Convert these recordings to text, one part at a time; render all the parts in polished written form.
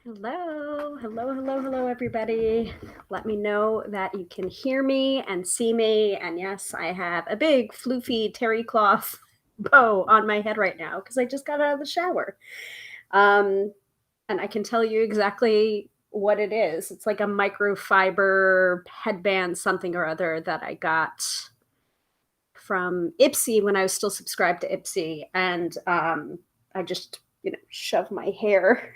Hello, everybody. Let me know that you can hear me and see me. And yes, I have a big floofy terry cloth bow on my head right now because I just got out of the shower. Um, and I can tell you exactly what it is. It's like a microfiber headband, something or other that I got from Ipsy when I was still subscribed to Ipsy. And I just, shove my hair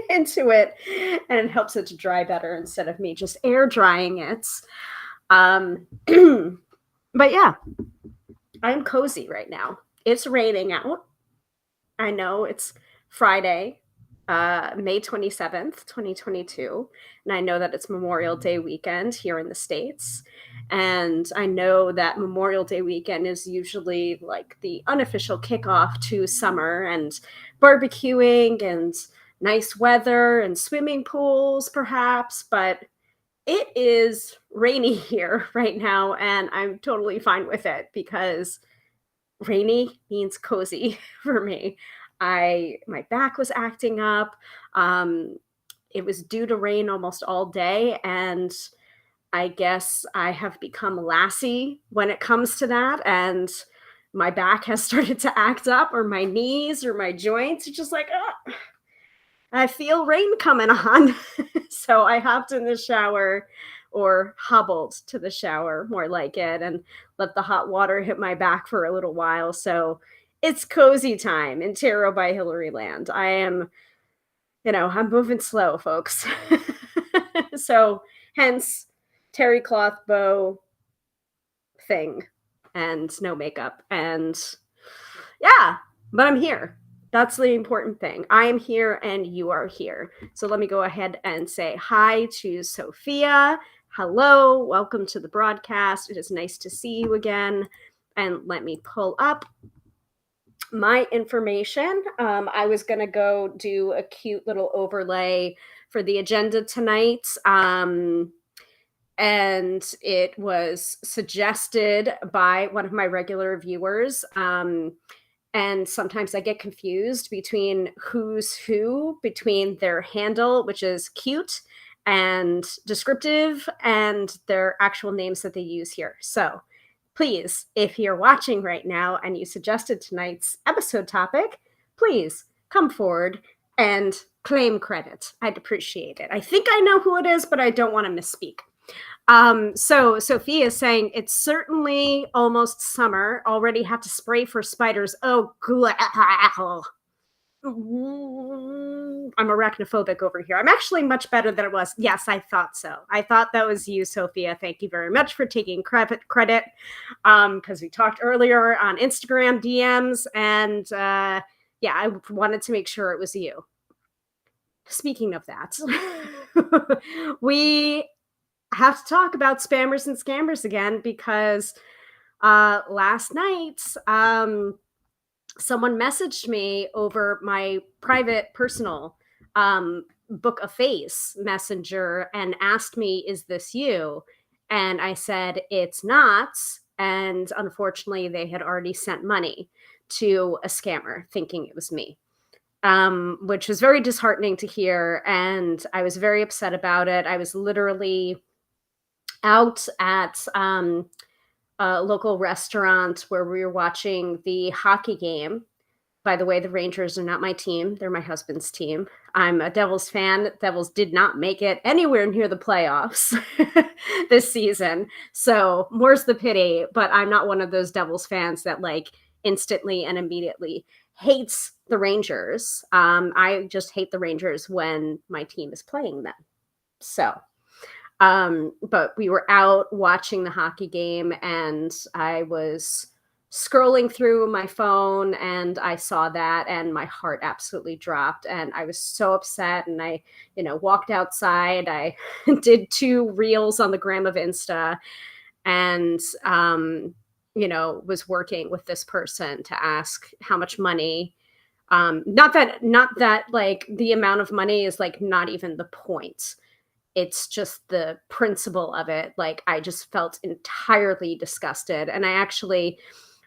into it and it helps it to dry better instead of me just air drying it. Um, but yeah, I'm cozy right now. It's raining out. I know it's Friday, May 27th, 2022. And I know that it's Memorial Day weekend here in the States. And I know that Memorial Day weekend is usually like the unofficial kickoff to summer and barbecuing and nice weather and swimming pools, perhaps. But it is rainy here right now. And I'm totally fine with it because rainy means cozy for me. My back was acting up. Um, it was due to rain almost all day, and I guess I have become lassie when it comes to that. And my back has started to act up, or my knees, or my joints. It's just like, oh, I feel rain coming on. So I hopped in the shower or hobbled to the shower, more like it, and let the hot water hit my back for a little while. So it's cozy time in Tarot by Hilary Land. I'm moving slow, folks. So hence terry cloth bow thing and no makeup. And yeah, but I'm here. That's the important thing. I am here and you are here. So let me go ahead and say hi to Sophia. Hello, welcome to the broadcast. It is nice to see you again. And let me pull up my information. I was going to go do a cute little overlay for the agenda tonight. And it was suggested by one of my regular viewers. And sometimes I get confused between who's who, between their handle, which is cute and descriptive, and their actual names that they use here. So please, if you're watching right now and you suggested tonight's episode topic, please come forward and claim credit. I'd appreciate it. I think I know who it is, but I don't want to misspeak. So Sophia is saying it's certainly almost summer. Already had to spray for spiders. Oh, I'm arachnophobic over here. I'm actually much better than it was. Yes, I thought so. I thought that was you, Sophia. Thank you very much for taking credit. Because we talked earlier on Instagram DMs, and yeah, I wanted to make sure it was you. Speaking of that, we have to talk about spammers and scammers again because last night someone messaged me over my private personal Book of Face messenger and asked me, is this you? And I said, it's not. And unfortunately, they had already sent money to a scammer thinking it was me. Which was very disheartening to hear. And I was very upset about it. I was literally out at a local restaurant where we were watching the hockey game. By the way, the Rangers are not my team. They're my husband's team. I'm a Devils fan. Devils did not make it anywhere near the playoffs this season. So more's the pity, but I'm not one of those Devils fans that like instantly and immediately hates the Rangers. I just hate the Rangers when my team is playing them. So but we were out watching the hockey game and I was scrolling through my phone and I saw that and my heart absolutely dropped and I was so upset and I, walked outside. I did 2 reels on the gram of Insta and, was working with this person to ask how much money. Not that like the amount of money is like not even the point. It's just the principle of it. Like, I just felt entirely disgusted. And I actually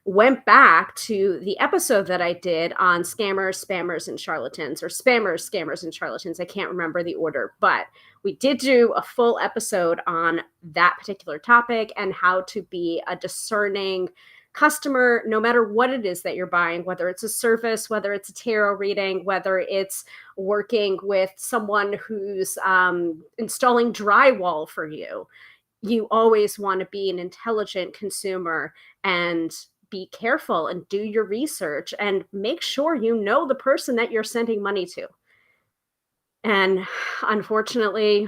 went back to the episode that I did on scammers, spammers, and charlatans, or spammers, scammers, and charlatans. I can't remember the order, but we did do a full episode on that particular topic and how to be a discerning customer, no matter what it is that you're buying, whether it's a service, whether it's a tarot reading, whether it's working with someone who's installing drywall for you. You always want to be an intelligent consumer and be careful and do your research and make sure you know the person that you're sending money to. And unfortunately,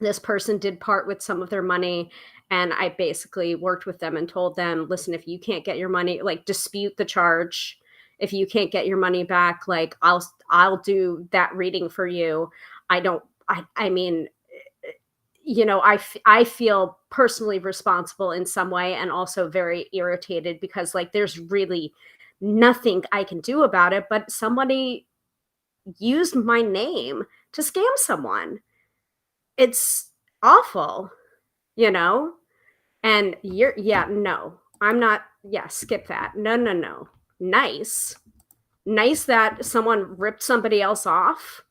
this person did part with some of their money, and I basically worked with them and told them, listen, if you can't get your money, like, dispute the charge. If you can't get your money back, like, I'll do that reading for you. I mean, I feel personally responsible in some way, and also very irritated because, like, there's really nothing I can do about it, but somebody used my name to scam someone. It's awful, you know? And no, I'm not, yeah, skip that. No, no, no. Nice. Nice that someone ripped somebody else off.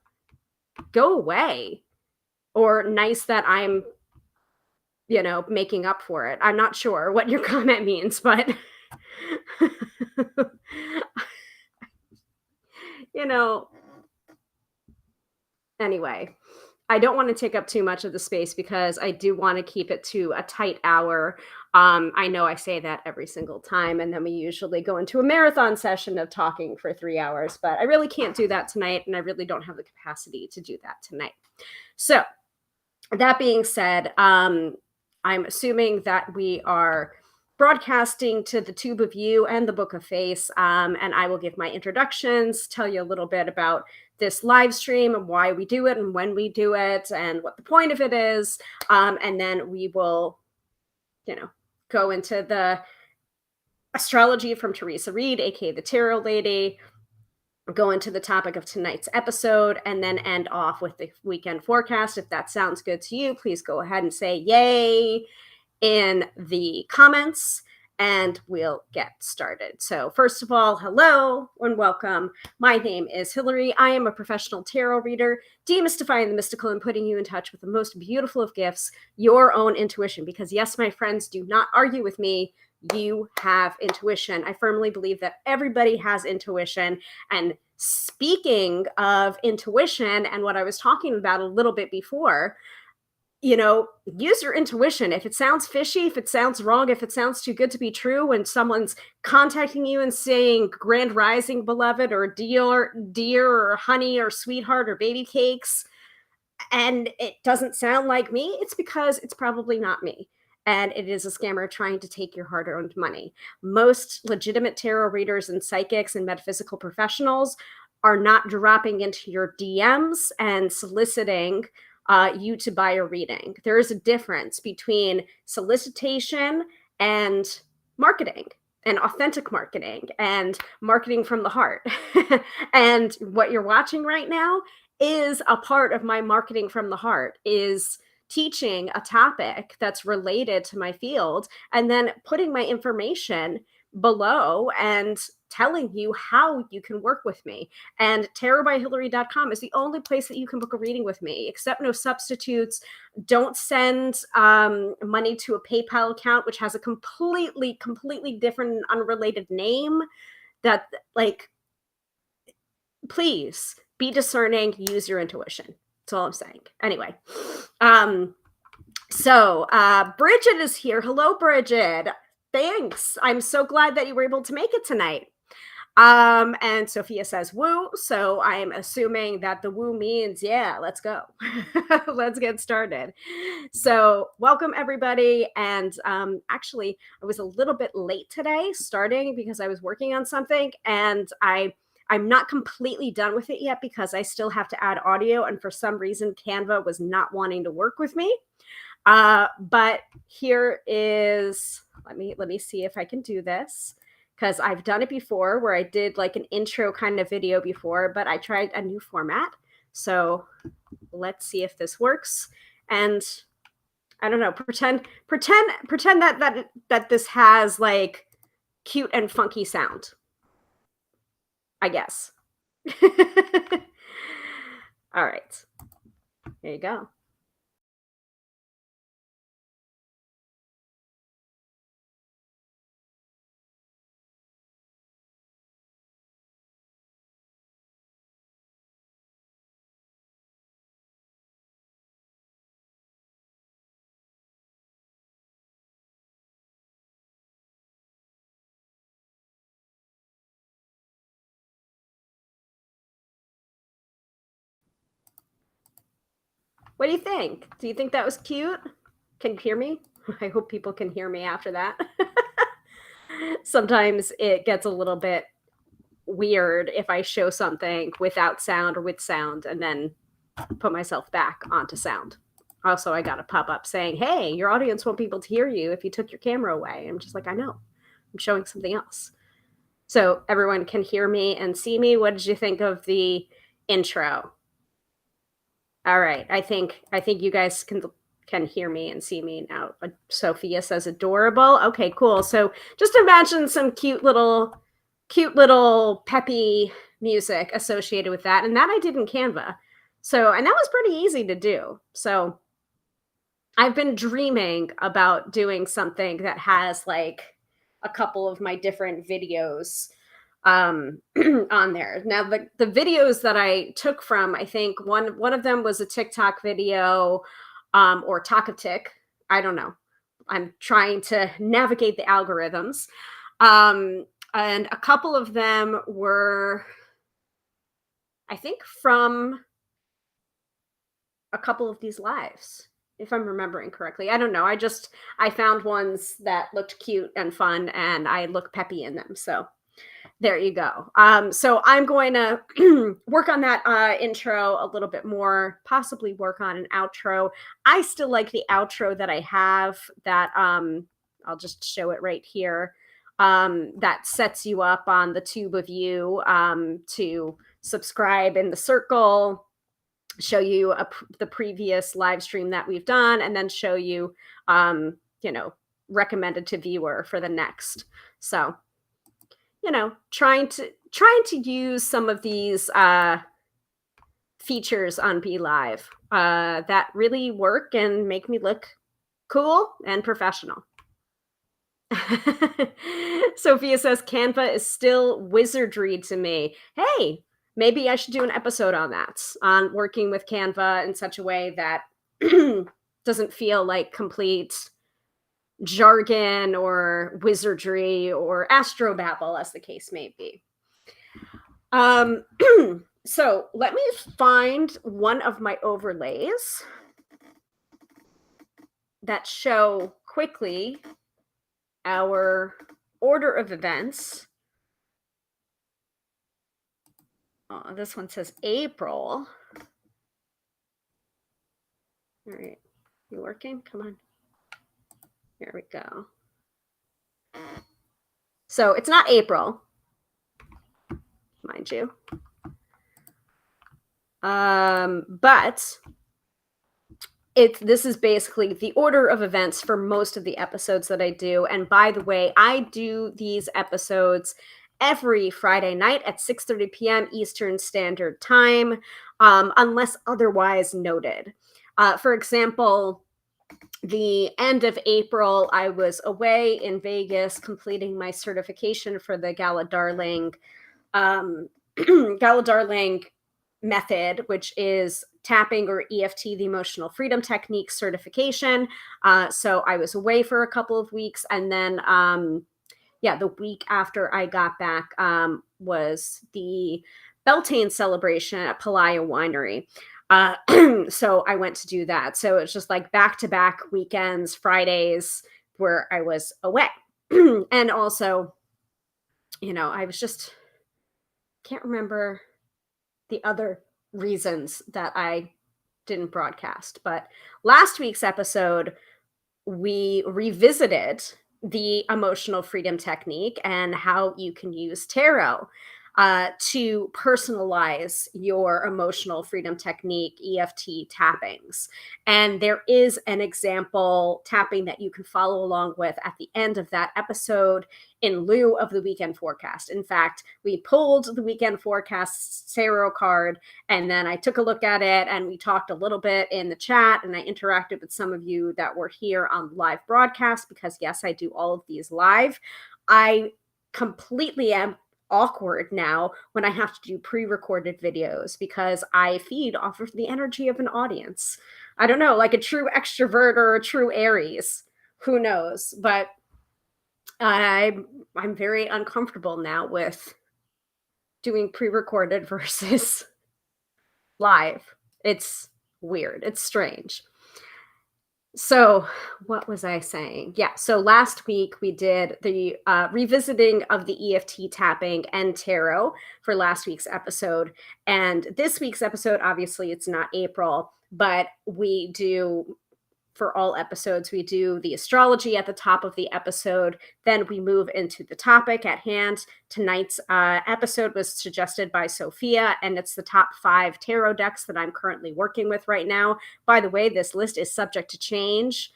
Go away. Or nice that I'm, making up for it. I'm not sure what your comment means, but you know, anyway, I don't want to take up too much of the space because I do want to keep it to a tight hour. I know I say that every single time, and then we usually go into a marathon session of talking for 3 hours, but I really can't do that tonight, and I really don't have the capacity to do that tonight. So that being said, I'm assuming that we are broadcasting to the tube of you and the book of face, and I will give my introductions, tell you a little bit about this live stream and why we do it and when we do it and what the point of it is, and then we will go into the astrology from Teresa Reed, aka the Tarot Lady, go into the topic of tonight's episode, and then end off with the weekend forecast. If that sounds good to you, please go ahead and say yay in the comments, and we'll get started. So first of all, hello and welcome. My name is Hilary. I am a professional tarot reader, demystifying the mystical and putting you in touch with the most beautiful of gifts, your own intuition. Because yes, my friends, do not argue with me. You have intuition. I firmly believe that everybody has intuition. And speaking of intuition and what I was talking about a little bit before, use your intuition. If it sounds fishy, if it sounds wrong, if it sounds too good to be true, when someone's contacting you and saying grand rising, beloved, or dear, or honey, or sweetheart, or baby cakes, and it doesn't sound like me, it's because it's probably not me. And it is a scammer trying to take your hard-earned money. Most legitimate tarot readers and psychics and metaphysical professionals are not dropping into your DMs and soliciting you to buy a reading. There is a difference between solicitation and marketing, and authentic marketing, and marketing from the heart. And what you're watching right now is a part of my marketing from the heart, is teaching a topic that's related to my field, and then putting my information below and telling you how you can work with me. And tarotbyhilary.com is the only place that you can book a reading with me. Accept no substitutes. Don't send money to a PayPal account, which has a completely different and unrelated name. That, like, please be discerning, use your intuition. That's all I'm saying. Anyway, so Bridget is here. Hello, Bridget. Thanks. I'm so glad that you were able to make it tonight. And Sophia says woo. So I'm assuming that the woo means, yeah, let's go. Let's get started. So welcome everybody. And actually I was a little bit late today starting because I was working on something, and I'm not completely done with it yet because I still have to add audio. And for some reason, Canva was not wanting to work with me. But here is, let me see if I can do this, because I've done it before where I did like an intro kind of video before, but I tried a new format. So let's see if this works. And I don't know, pretend that this has like cute and funky sound, I guess. All right. There you go. What do you think? Do you think that was cute? Can you hear me? I hope people can hear me after that. Sometimes it gets a little bit weird if I show something without sound or with sound and then put myself back onto sound. Also, I got a pop up saying, "Hey, your audience won't be able to hear you if you took your camera away." I'm just like, I know. I'm showing something else. So everyone can hear me and see me. What did you think of the intro? All right. I think you guys can hear me and see me now. Sophia says adorable. Okay, cool. So just imagine some cute little peppy music associated with that. And that I did in Canva. So, and that was pretty easy to do. So I've been dreaming about doing something that has like a couple of my different videos on there. Now the videos that I took from, I think one of them was a TikTok video, or Talk of Tick. I don't know. I'm trying to navigate the algorithms. And a couple of them were, I think, from a couple of these lives, if I'm remembering correctly. I don't know. I found ones that looked cute and fun, and I look peppy in them. So there you go. So I'm going to work on that intro a little bit more, possibly work on an outro. I still like the outro that I have that I'll just show it right here. That sets you up on the tube of you to subscribe in the circle, show you the previous live stream that we've done, and then show you, you know, recommended to viewer for the next. So trying to use some of these features on Be Live that really work and make me look cool and professional. Sophia says Canva is still wizardry to me. Hey, maybe I should do an episode on that, on working with Canva in such a way that doesn't feel like complete jargon or wizardry or astrobabble, as the case may be. So let me find one of my overlays that show quickly our order of events. Oh, this one says April. All right, you working? Come on. Here we go. So it's not April, mind you. But this is basically the order of events for most of the episodes that I do. And by the way, I do these episodes every Friday night at 6:30 p.m. Eastern Standard Time, unless otherwise noted. For example, the end of April, I was away in Vegas completing my certification for the Gala Darling Gala Darling method, which is tapping or EFT, the emotional freedom technique certification. So I was away for a couple of weeks, and then the week after I got back was the Beltane celebration at Palaya Winery. So I went to do that. So it's just like back-to-back weekends, Fridays, where I was away. And also, I was just can't remember the other reasons that I didn't broadcast. But last week's episode, we revisited the emotional freedom technique and how you can use tarot. to personalize your emotional freedom technique EFT tappings. And there is an example tapping that you can follow along with at the end of that episode in lieu of the weekend forecast. In fact, we pulled the weekend forecast tarot card, and then I took a look at it, and we talked a little bit in the chat, and I interacted with some of you that were here on live broadcast, because yes, I do all of these live. I completely am awkward now when I have to do pre-recorded videos, because I feed off of the energy of an audience. I don't know, like a true extrovert or a true Aries, who knows? But I'm very uncomfortable now with doing pre-recorded versus live. It's weird. It's strange. So what was I saying? Yeah. So last week we did the revisiting of the EFT tapping and tarot for last week's episode. And this week's episode, obviously it's not April, but we do, for all episodes, we do the astrology at the top of the episode. Then we move into the topic at hand. Tonight's episode was suggested by Sophia, and it's the top 5 tarot decks that I'm currently working with right now. By the way, this list is subject to change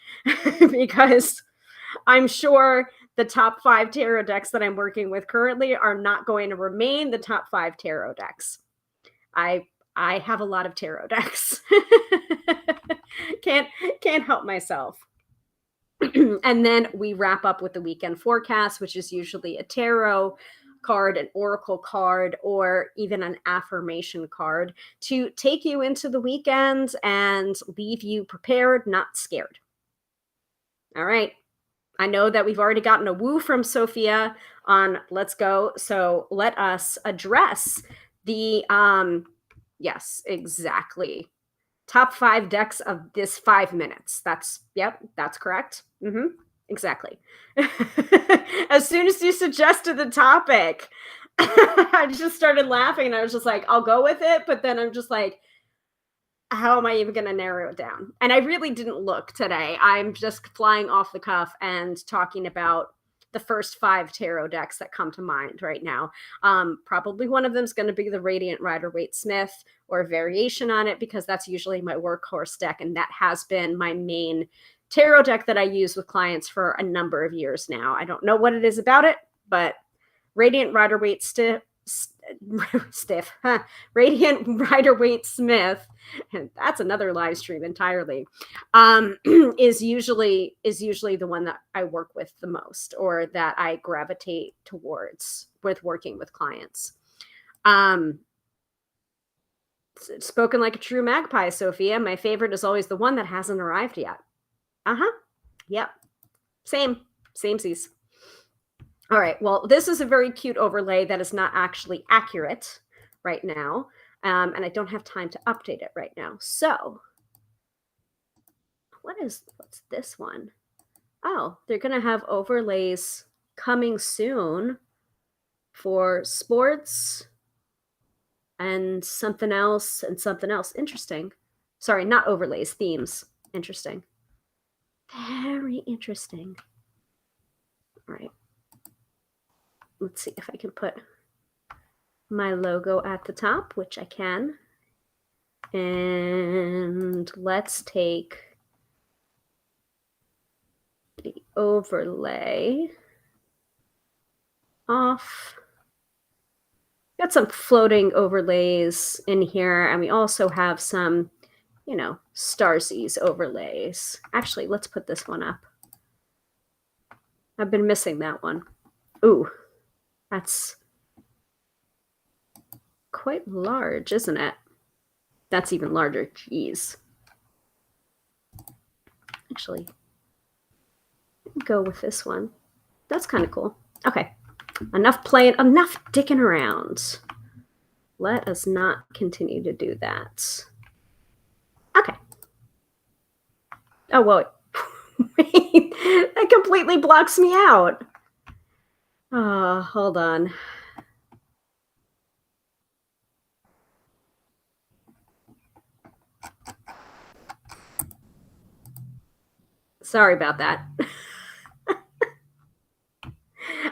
because I'm sure the top 5 tarot decks that I'm working with currently are not going to remain the top 5 tarot decks. I have a lot of tarot decks. Can't help myself. And then we wrap up with the weekend forecast, which is usually a tarot card, an oracle card, or even an affirmation card to take you into the weekend and leave you prepared, not scared. All right. I know that we've already gotten a woo from Sophia on let's go. So let us address the yes, exactly. Top 5 decks of this 5 minutes. That's correct. Exactly. As soon as you suggested the topic, I just started laughing, and I was just like, I'll go with it. But then I'm just like, how am I even going to narrow it down? And I really didn't look today. I'm just flying off the cuff and talking about the first 5 tarot decks that come to mind right now. Probably one of them is going to be the Radiant Rider-Waite-Smith or a variation on it, because that's usually my workhorse deck, and that has been my main tarot deck that I use with clients for a number of years now. I don't know what it is about it, but Radiant Rider-Waite-Stiff, Radiant Rider-Waite-Smith, and that's another live stream entirely, is usually the one that I work with the most, or that I gravitate towards with working with clients. Spoken like a true magpie, Sophia. My favorite is always the one that hasn't arrived yet. Yep. Samesies. All right, well, this is a very cute overlay that is not actually accurate right now, and I don't have time to update it right now. So what's this one? Oh, they're going to have overlays coming soon for sports and something else and something else. Interesting. Sorry, not overlays, themes. Interesting. Very interesting. All right. Let's see if I can put my logo at the top, which I can. And let's take the overlay off. Got some floating overlays in here, and we also have some, Starseas overlays. Actually, let's put this one up. I've been missing that one. Ooh. That's quite large, isn't it? That's even larger. Jeez. Actually, go with this one. That's kind of cool. Okay. Enough dicking around. Let us not continue to do that. Okay. Oh, wait. Wait. That completely blocks me out. Oh, hold on. Sorry about that.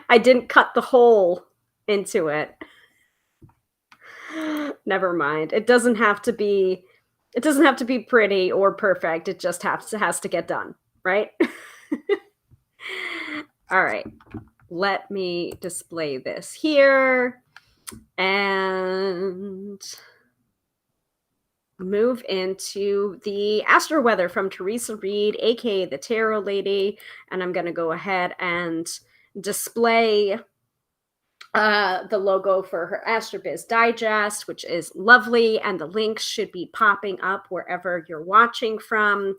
I didn't cut the hole into it. Never mind. It doesn't have to be pretty or perfect. It just has to get done, right? All right. Let me display this here and move into the Astro-Weather from Teresa Reed, aka the Tarot Lady. And I'm going to go ahead and display the logo for her Astrobiz Digest, which is lovely, and the links should be popping up wherever you're watching from,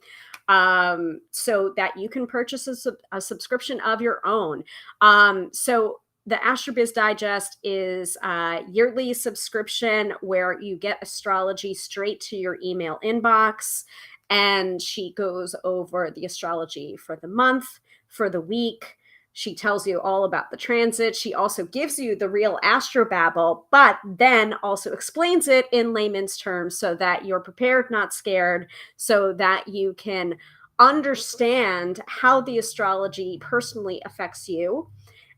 so that you can purchase a subscription of your own. So the Astrobiz Digest is a yearly subscription where you get astrology straight to your email inbox, and she goes over the astrology for the month, for the week. She tells you all about the transit. She also gives you the real astrobabble, but then also explains it in layman's terms so that you're prepared, not scared, so that you can understand how the astrology personally affects you.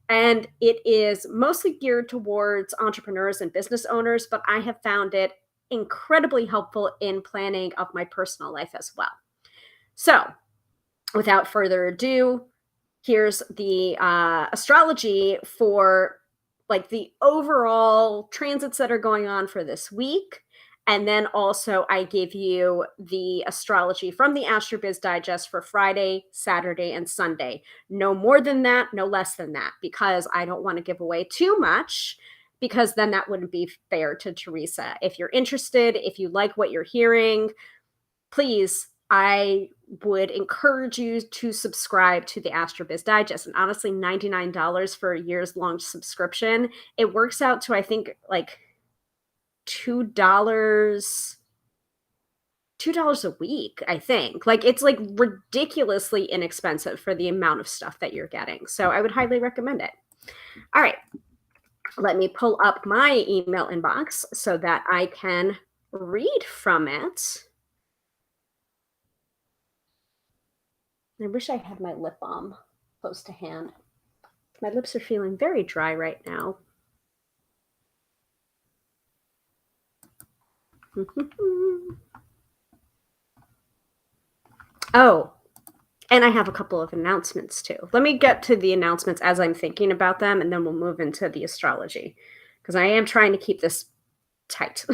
And it is mostly geared towards entrepreneurs and business owners, but I have found it incredibly helpful in planning of my personal life as well. So, without further ado, here's the astrology for like the overall transits that are going on for this week. And then also I give you the astrology from the Astrobiz Digest for Friday, Saturday, and Sunday. No more than that, no less than that, because I don't want to give away too much, because then that wouldn't be fair to Teresa. If you're interested, if you like what you're hearing, please, I would encourage you to subscribe to the Astrobiz Digest. And honestly, $99 for a year's long subscription, it works out to, I think, like $2 a week, I think. Like, it's like ridiculously inexpensive for the amount of stuff that you're getting. So I would highly recommend it. All right. Let me pull up my email inbox so that I can read from it. I wish I had my lip balm close to hand. My lips are feeling very dry right now. Oh, and I have a couple of announcements too. Let me get to the announcements as I'm thinking about them, and then we'll move into the astrology, because I am trying to keep this tight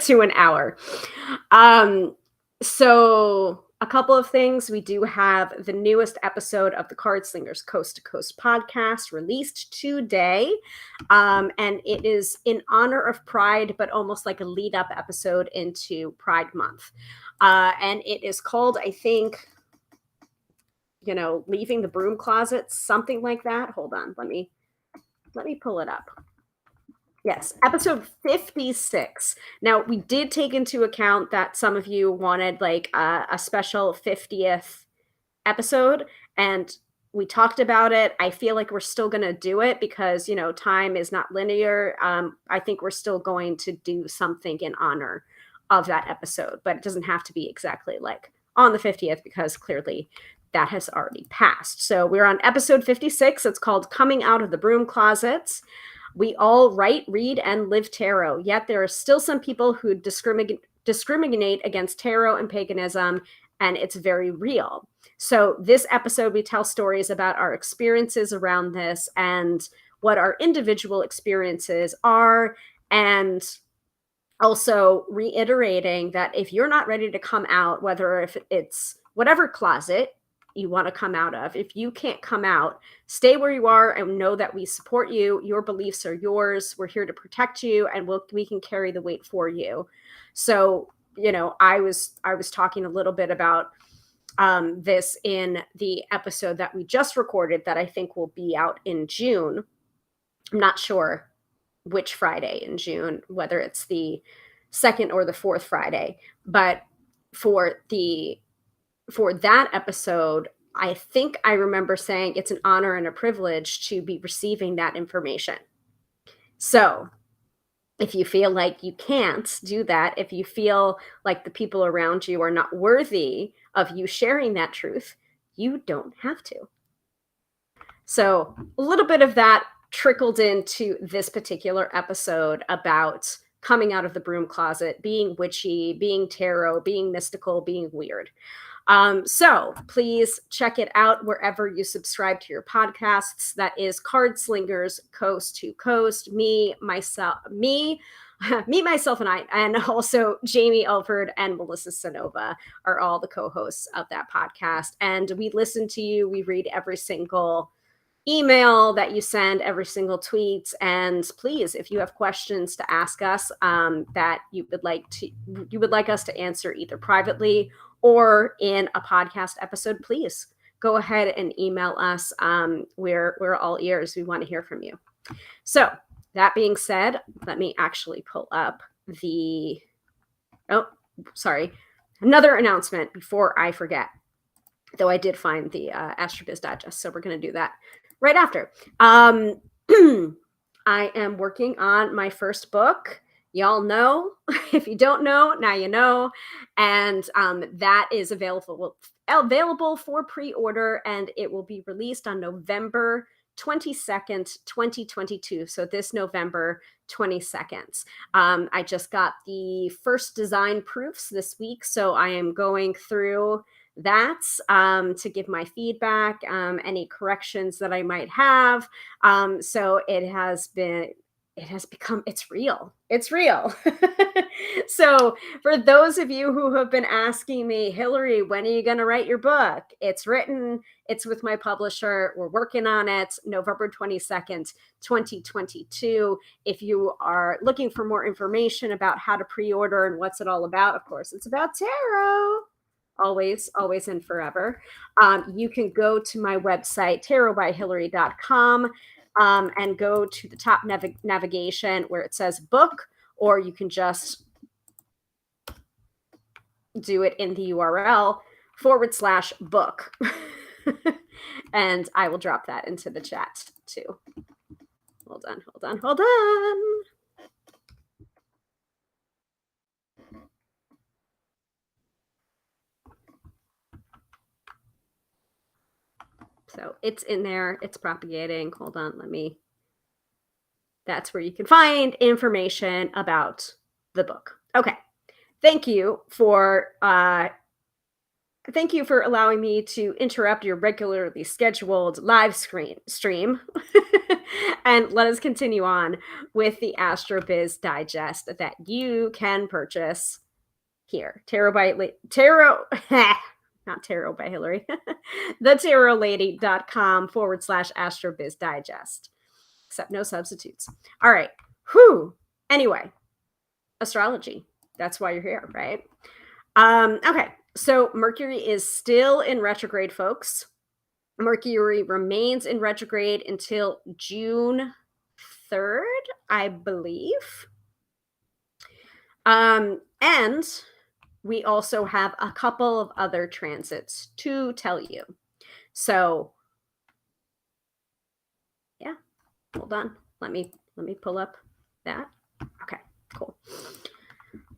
to an hour. So a couple of things. We do have the newest episode of the Card Slingers Coast to Coast podcast released today. And it is in honor of Pride, but almost like a lead up episode into Pride Month. And it is called, I think, leaving the broom closet, something like that. Hold on. Let me pull it up. Yes, episode 56. Now, we did take into account that some of you wanted like a special 50th episode, and we talked about it. I feel like we're still going to do it because, time is not linear. I think we're still going to do something in honor of that episode, but it doesn't have to be exactly like on the 50th, because clearly that has already passed. So we're on episode 56. It's called Coming Out of the Broom Closets. We all write, read, and live tarot, yet there are still some people who discriminate against tarot and paganism, and it's very real. So this episode, we tell stories about our experiences around this and what our individual experiences are, and also reiterating that if you're not ready to come out, if it's whatever closet you want to come out of, if you can't come out, stay where you are and know that we support you. Your beliefs are yours. We're here to protect you, and we can carry the weight for you. So, I was talking a little bit about this in the episode that we just recorded that I think will be out in June. I'm not sure which Friday in June, whether it's the second or the fourth Friday, but for that episode, I think I remember saying it's an honor and a privilege to be receiving that information. So if you feel like you can't do that, if you feel like the people around you are not worthy of you sharing that truth, you don't have to. So a little bit of that trickled into this particular episode about coming out of the broom closet, being witchy, being tarot, being mystical, being weird. So please check it out wherever you subscribe to your podcasts. That is Card Slingers Coast to Coast. Me, myself, and I, and also Jamie Elford and Melissa Sanova are all the co-hosts of that podcast. And we listen to you. We read every single email that you send, every single tweet. And please, if you have questions to ask us that you would like us to answer either privately or in a podcast episode, please go ahead and email us. We're all ears. We want to hear from you. So that being said, let me actually pull up another announcement before I forget. Though I did find the Astro-Biz Digest, so we're going to do that right after. I am working on my first book. Y'all know. If you don't know, now you know. And that is available for pre-order, and it will be released on November 22nd, 2022. So this November 22nd. I just got the first design proofs this week, so I am going through that to give my feedback, any corrections that I might have. So it's real. It's real. So for those of you who have been asking me, Hilary, when are you going to write your book? It's written. It's with my publisher. We're working on it. November 22nd, 2022. If you are looking for more information about how to pre-order and what's it all about, of course, it's about tarot. Always and forever. You can go to my website, tarotbyhilary.com, and go to the top navigation where it says book, or you can just do it in the URL /book. And I will drop that into the chat too. Hold on. So it's in there. It's propagating. Hold on. That's where you can find information about the book. Okay. Thank you for allowing me to interrupt your regularly scheduled live stream. And let us continue on with the Astro-Biz Digest that you can purchase here. Not Tarot by Hilary, thetarotlady.com /Astro-Biz Digest, except no substitutes. All right. Anyway, astrology. That's why you're here, right? Okay. So Mercury is still in retrograde, folks. Mercury remains in retrograde until June 3rd, I believe. And we also have a couple of other transits to tell you. So yeah, hold on. Let me pull up that. Okay, cool.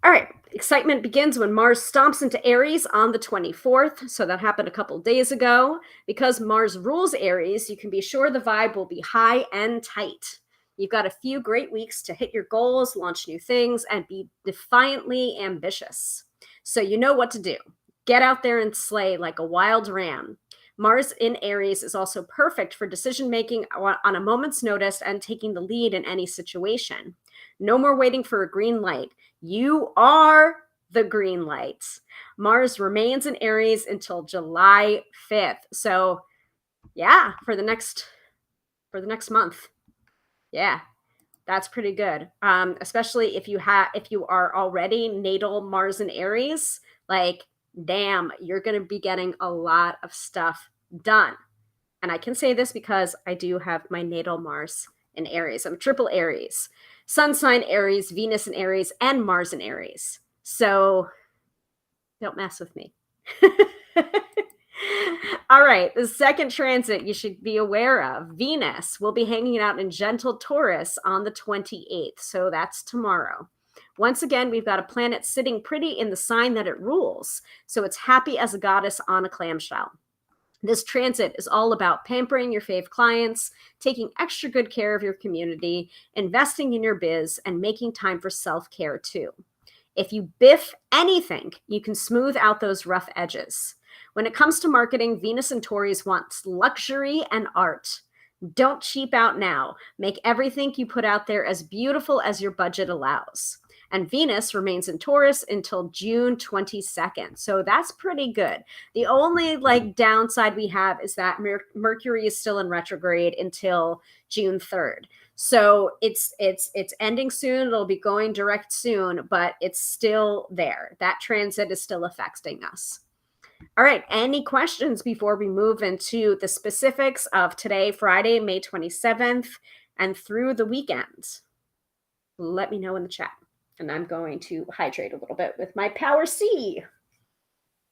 All right. Excitement begins when Mars stomps into Aries on the 24th. So that happened a couple days ago. Because Mars rules Aries, you can be sure the vibe will be high and tight. You've got a few great weeks to hit your goals, launch new things, and be defiantly ambitious. So you know what to do. Get out there and slay like a wild ram. Mars in Aries is also perfect for decision-making on a moment's notice and taking the lead in any situation. No more waiting for a green light. You are the green light. Mars remains in Aries until July 5th. So yeah, for the next month. Yeah, that's pretty good. Especially if you are already natal Mars in Aries, like, damn, you're going to be getting a lot of stuff done. And I can say this because I do have my natal Mars in Aries. I'm triple Aries. Sun sign Aries, Venus in Aries, and Mars in Aries. So don't mess with me. All right, the second transit you should be aware of. Venus will be hanging out in gentle Taurus on the 28th. So that's tomorrow. Once again, we've got a planet sitting pretty in the sign that it rules. So it's happy as a goddess on a clamshell. This transit is all about pampering your fave clients, taking extra good care of your community, investing in your biz, and making time for self-care too. If you biff anything, you can smooth out those rough edges. When it comes to marketing, Venus and Taurus wants luxury and art. Don't cheap out now. Make everything you put out there as beautiful as your budget allows. And Venus remains in Taurus until June 22nd. So that's pretty good. The only downside we have is that Mercury is still in retrograde until June 3rd. So it's ending soon. It'll be going direct soon, but it's still there. That transit is still affecting us. All right. Any questions before we move into the specifics of today, Friday, May 27th, and through the weekend? Let me know in the chat. And I'm going to hydrate a little bit with my Power C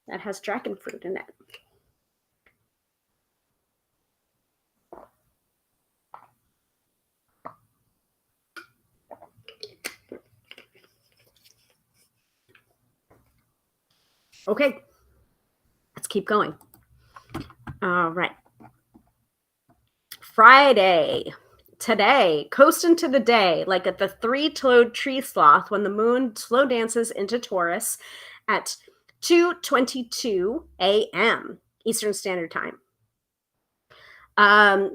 that has dragon fruit in it. Okay, let's keep going. All right. Friday. Today, coast into the day, like at the three-toed tree sloth when the moon slow dances into Taurus at 2:22 a.m. Eastern Standard Time.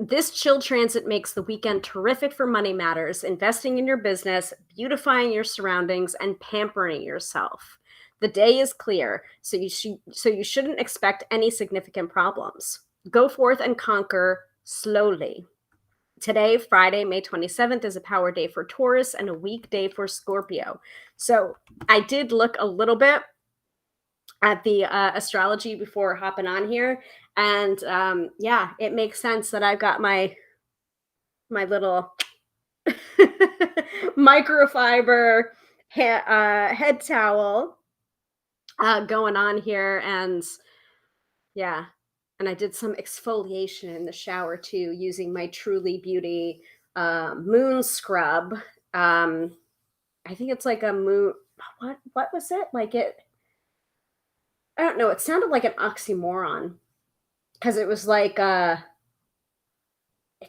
This chill transit makes the weekend terrific for money matters, investing in your business, beautifying your surroundings, and pampering yourself. The day is clear, so you shouldn't expect any significant problems. Go forth and conquer slowly. Today, Friday, May 27th, is a power day for Taurus and a weak day for Scorpio. So I did look a little bit at the astrology before hopping on here. And yeah, it makes sense that I've got my little microfiber head towel going on here. And yeah, and I did some exfoliation in the shower too, using my Truly Beauty moon scrub. I think it's like a moon. What was it? I don't know. It sounded like an oxymoron because it was like it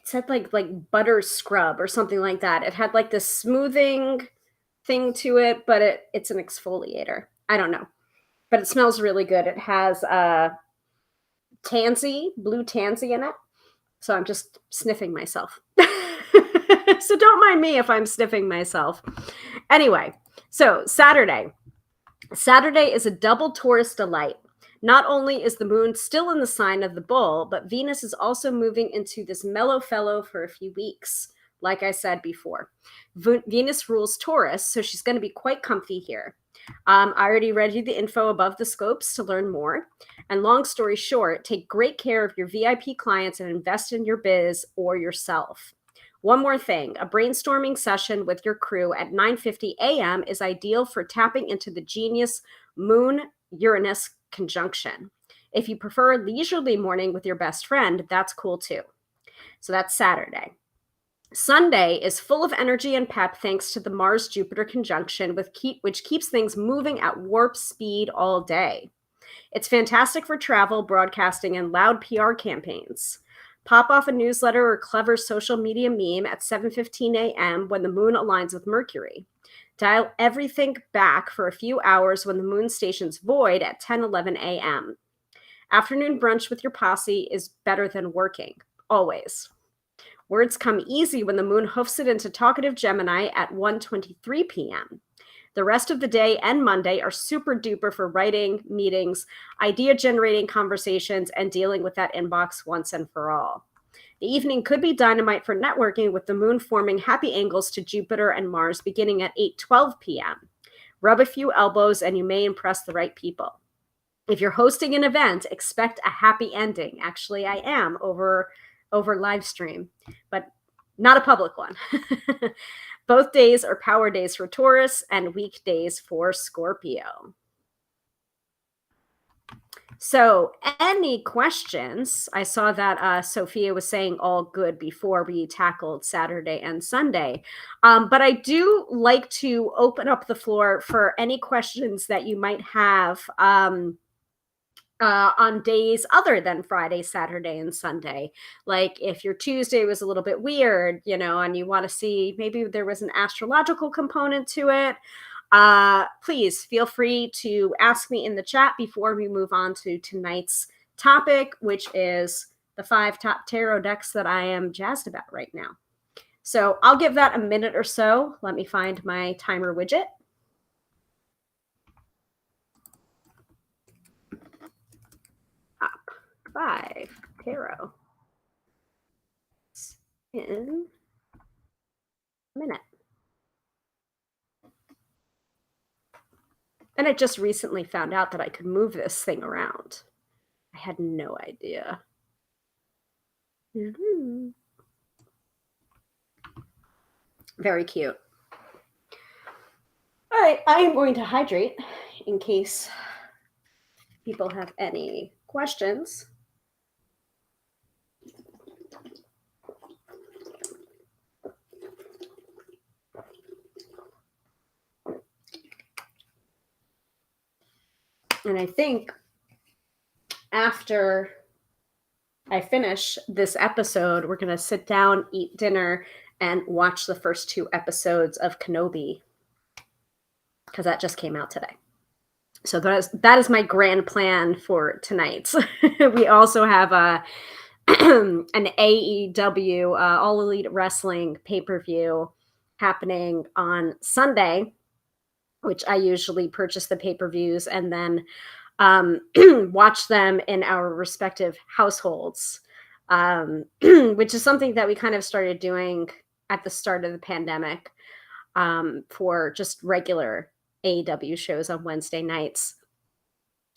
said like butter scrub or something like that. It had like this smoothing thing to it, but it's an exfoliator. I don't know, but it smells really good. It has blue tansy in it. So I'm just sniffing myself. So don't mind me if I'm sniffing myself. Anyway, so Saturday. Saturday is a double Taurus delight. Not only is the moon still in the sign of the bull, but Venus is also moving into this mellow fellow for a few weeks. Like I said before, Venus rules Taurus, so she's going to be quite comfy here. I already read you the info above the scopes to learn more. And long story short, take great care of your VIP clients and invest in your biz or yourself. One more thing, a brainstorming session with your crew at 9:50 a.m. is ideal for tapping into the genius Moon-Uranus conjunction. If you prefer a leisurely morning with your best friend, that's cool too. So that's Saturday. Sunday is full of energy and pep thanks to the Mars-Jupiter conjunction, which keeps things moving at warp speed all day. It's fantastic for travel, broadcasting, and loud PR campaigns. Pop off a newsletter or clever social media meme at 7:15 a.m. when the moon aligns with Mercury. Dial everything back for a few hours when the moon stations void at 10:11 a.m. Afternoon brunch with your posse is better than working, always. Words come easy when the moon hoofs it into talkative Gemini at 1:23 p.m. The rest of the day and Monday are super duper for writing, meetings, idea generating conversations, and dealing with that inbox once and for all. The evening could be dynamite for networking with the moon forming happy angles to Jupiter and Mars beginning at 8:12 p.m. Rub a few elbows and you may impress the right people. If you're hosting an event, expect a happy ending. Actually, I am over live stream, but not a public one. Both days are power days for Taurus and weekdays for Scorpio. So any questions? I saw that Sophia was saying all good before we tackled Saturday and Sunday. But I do like to open up the floor for any questions that you might have on days other than Friday, Saturday, and Sunday. Like if your Tuesday was a little bit weird, and you want to see maybe there was an astrological component to it, please feel free to ask me in the chat before we move on to tonight's topic, which is the 5 top tarot decks that I am jazzed about right now. So I'll give that a minute or so. Let me find my timer widget. Top 5 tarot in a minute. And I just recently found out that I could move this thing around. I had no idea. Mm-hmm. Very cute. All right, I am going to hydrate in case people have any questions. And I think after I finish this episode, we're going to sit down, eat dinner, and watch the first 2 episodes of Kenobi, because that just came out today. So that is my grand plan for tonight. We also have an AEW All Elite Wrestling pay-per-view happening on Sunday, which I usually purchase the pay-per-views and then watch them in our respective households, which is something that we kind of started doing at the start of the pandemic, for just regular AEW shows on Wednesday nights.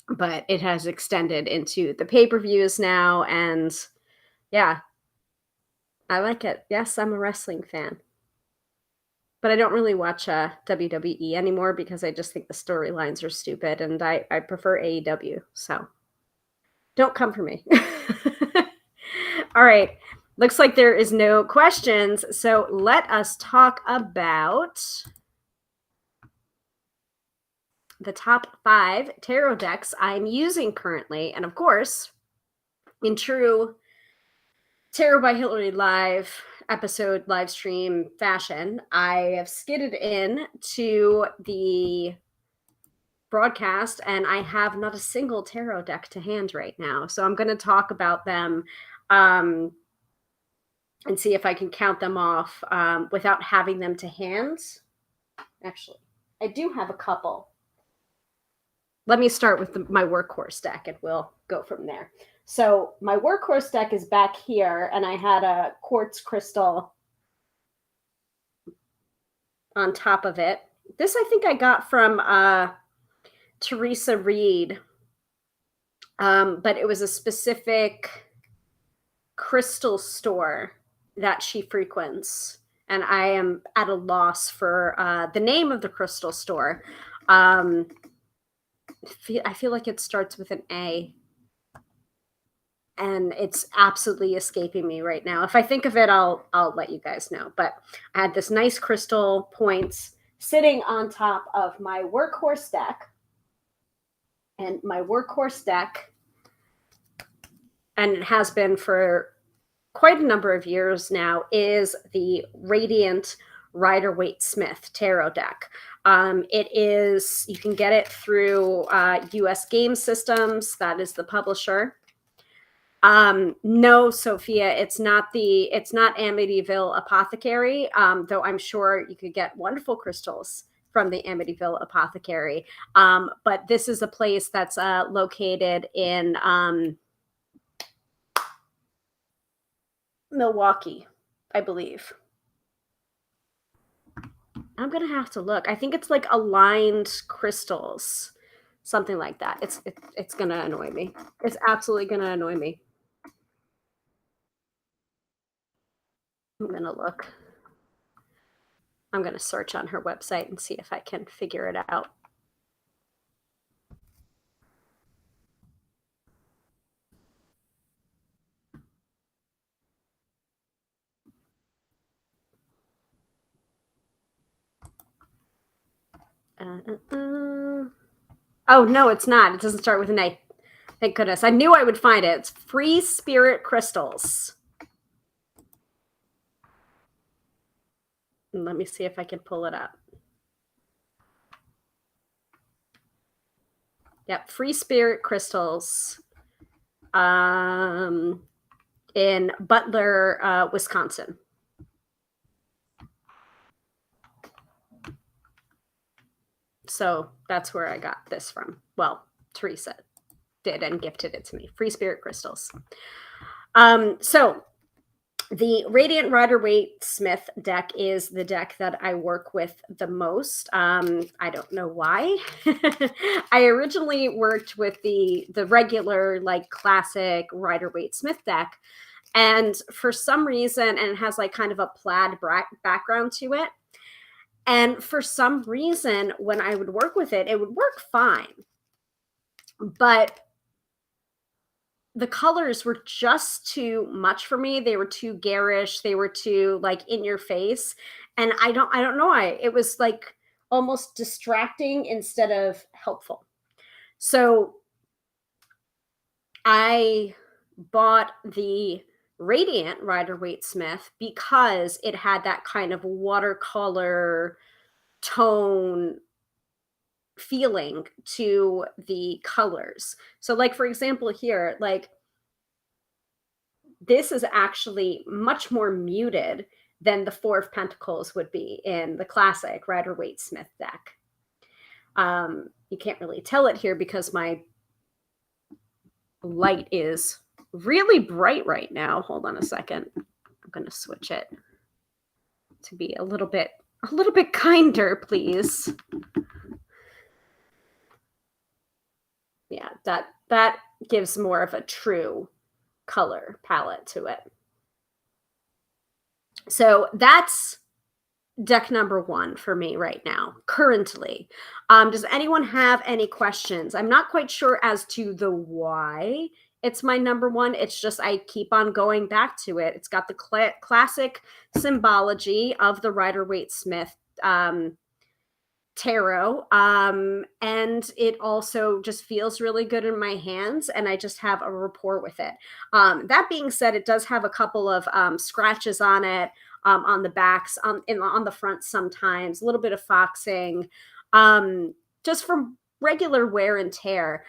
But it has extended into the pay-per-views now, and yeah, I like it. Yes, I'm a wrestling fan. But I don't really watch WWE anymore because I just think the storylines are stupid, and I prefer AEW. So don't come for me. All right. Looks like there is no questions. So let us talk about the top 5 tarot decks I'm using currently. And of course, in true Tarot by Hilary live stream fashion, I have skidded in to the broadcast and I have not a single tarot deck to hand right now. So I'm going to talk about them and see if I can count them off without having them to hand. Actually, I do have a couple. Let me start with my workhorse deck and we'll go from there. So my workhorse deck is back here, and I had a quartz crystal on top of it. This I think I got from Teresa Reed, but it was a specific crystal store that she frequents, and I am at a loss for the name of the crystal store. I feel like it starts with an A, and it's absolutely escaping me right now. If I think of it, I'll let you guys know. But I had this nice crystal points sitting on top of my workhorse deck, and my workhorse deck, and it has been for quite a number of years now, is the Radiant Rider-Waite-Smith tarot deck. It is, you can get it through US Game Systems. That is the publisher. No, Sophia, it's not Amityville Apothecary, though I'm sure you could get wonderful crystals from the Amityville Apothecary. But this is a place that's located in Milwaukee, I believe. I'm gonna have to look. I think it's like aligned crystals, something like that. It's gonna annoy me. It's absolutely gonna annoy me. I'm gonna look. I'm gonna search on her website and see if I can figure it out. Oh, no, it's not. It doesn't start with an A. Thank goodness. I knew I would find it. It's Free Spirit Crystals. And let me see if I can pull it up. Yep, Free Spirit Crystals in Butler, Wisconsin. So that's where I got this from. Well, Teresa did and gifted it to me. Free Spirit Crystals. So the Radiant Rider-Waite Smith deck is the deck that I work with the most. I don't know why. I originally worked with the regular, like, classic Rider-Waite Smith deck. And for some reason, and it has like kind of a plaid background to it. And for some reason, when I would work with it, it would work fine. But the colors were just too much for me. They were too garish. They were too, like, in your face. And I don't know why. It was like almost distracting instead of helpful. So I bought the Radiant Rider-Waite Smith because it had that kind of watercolor tone feeling to the colors. So, like, for example, here, like, this is actually much more muted than the Four of Pentacles would be in the classic Rider-Waite Smith deck. You can't really tell it here because my light is really bright right now. Hold on a second. I'm going to switch it to be a little bit kinder, please. Yeah, that gives more of a true color palette to it. So that's deck number 1 for me right now, currently. Does anyone have any questions? I'm not quite sure as to the why it's my number 1. It's just I keep on going back to it. It's got the classic symbology of the Rider-Waite Smith tarot, and it also just feels really good in my hands, and I just have a rapport with it. That being said, it does have a couple of scratches on it, on the backs, on the front sometimes, a little bit of foxing, just from regular wear and tear.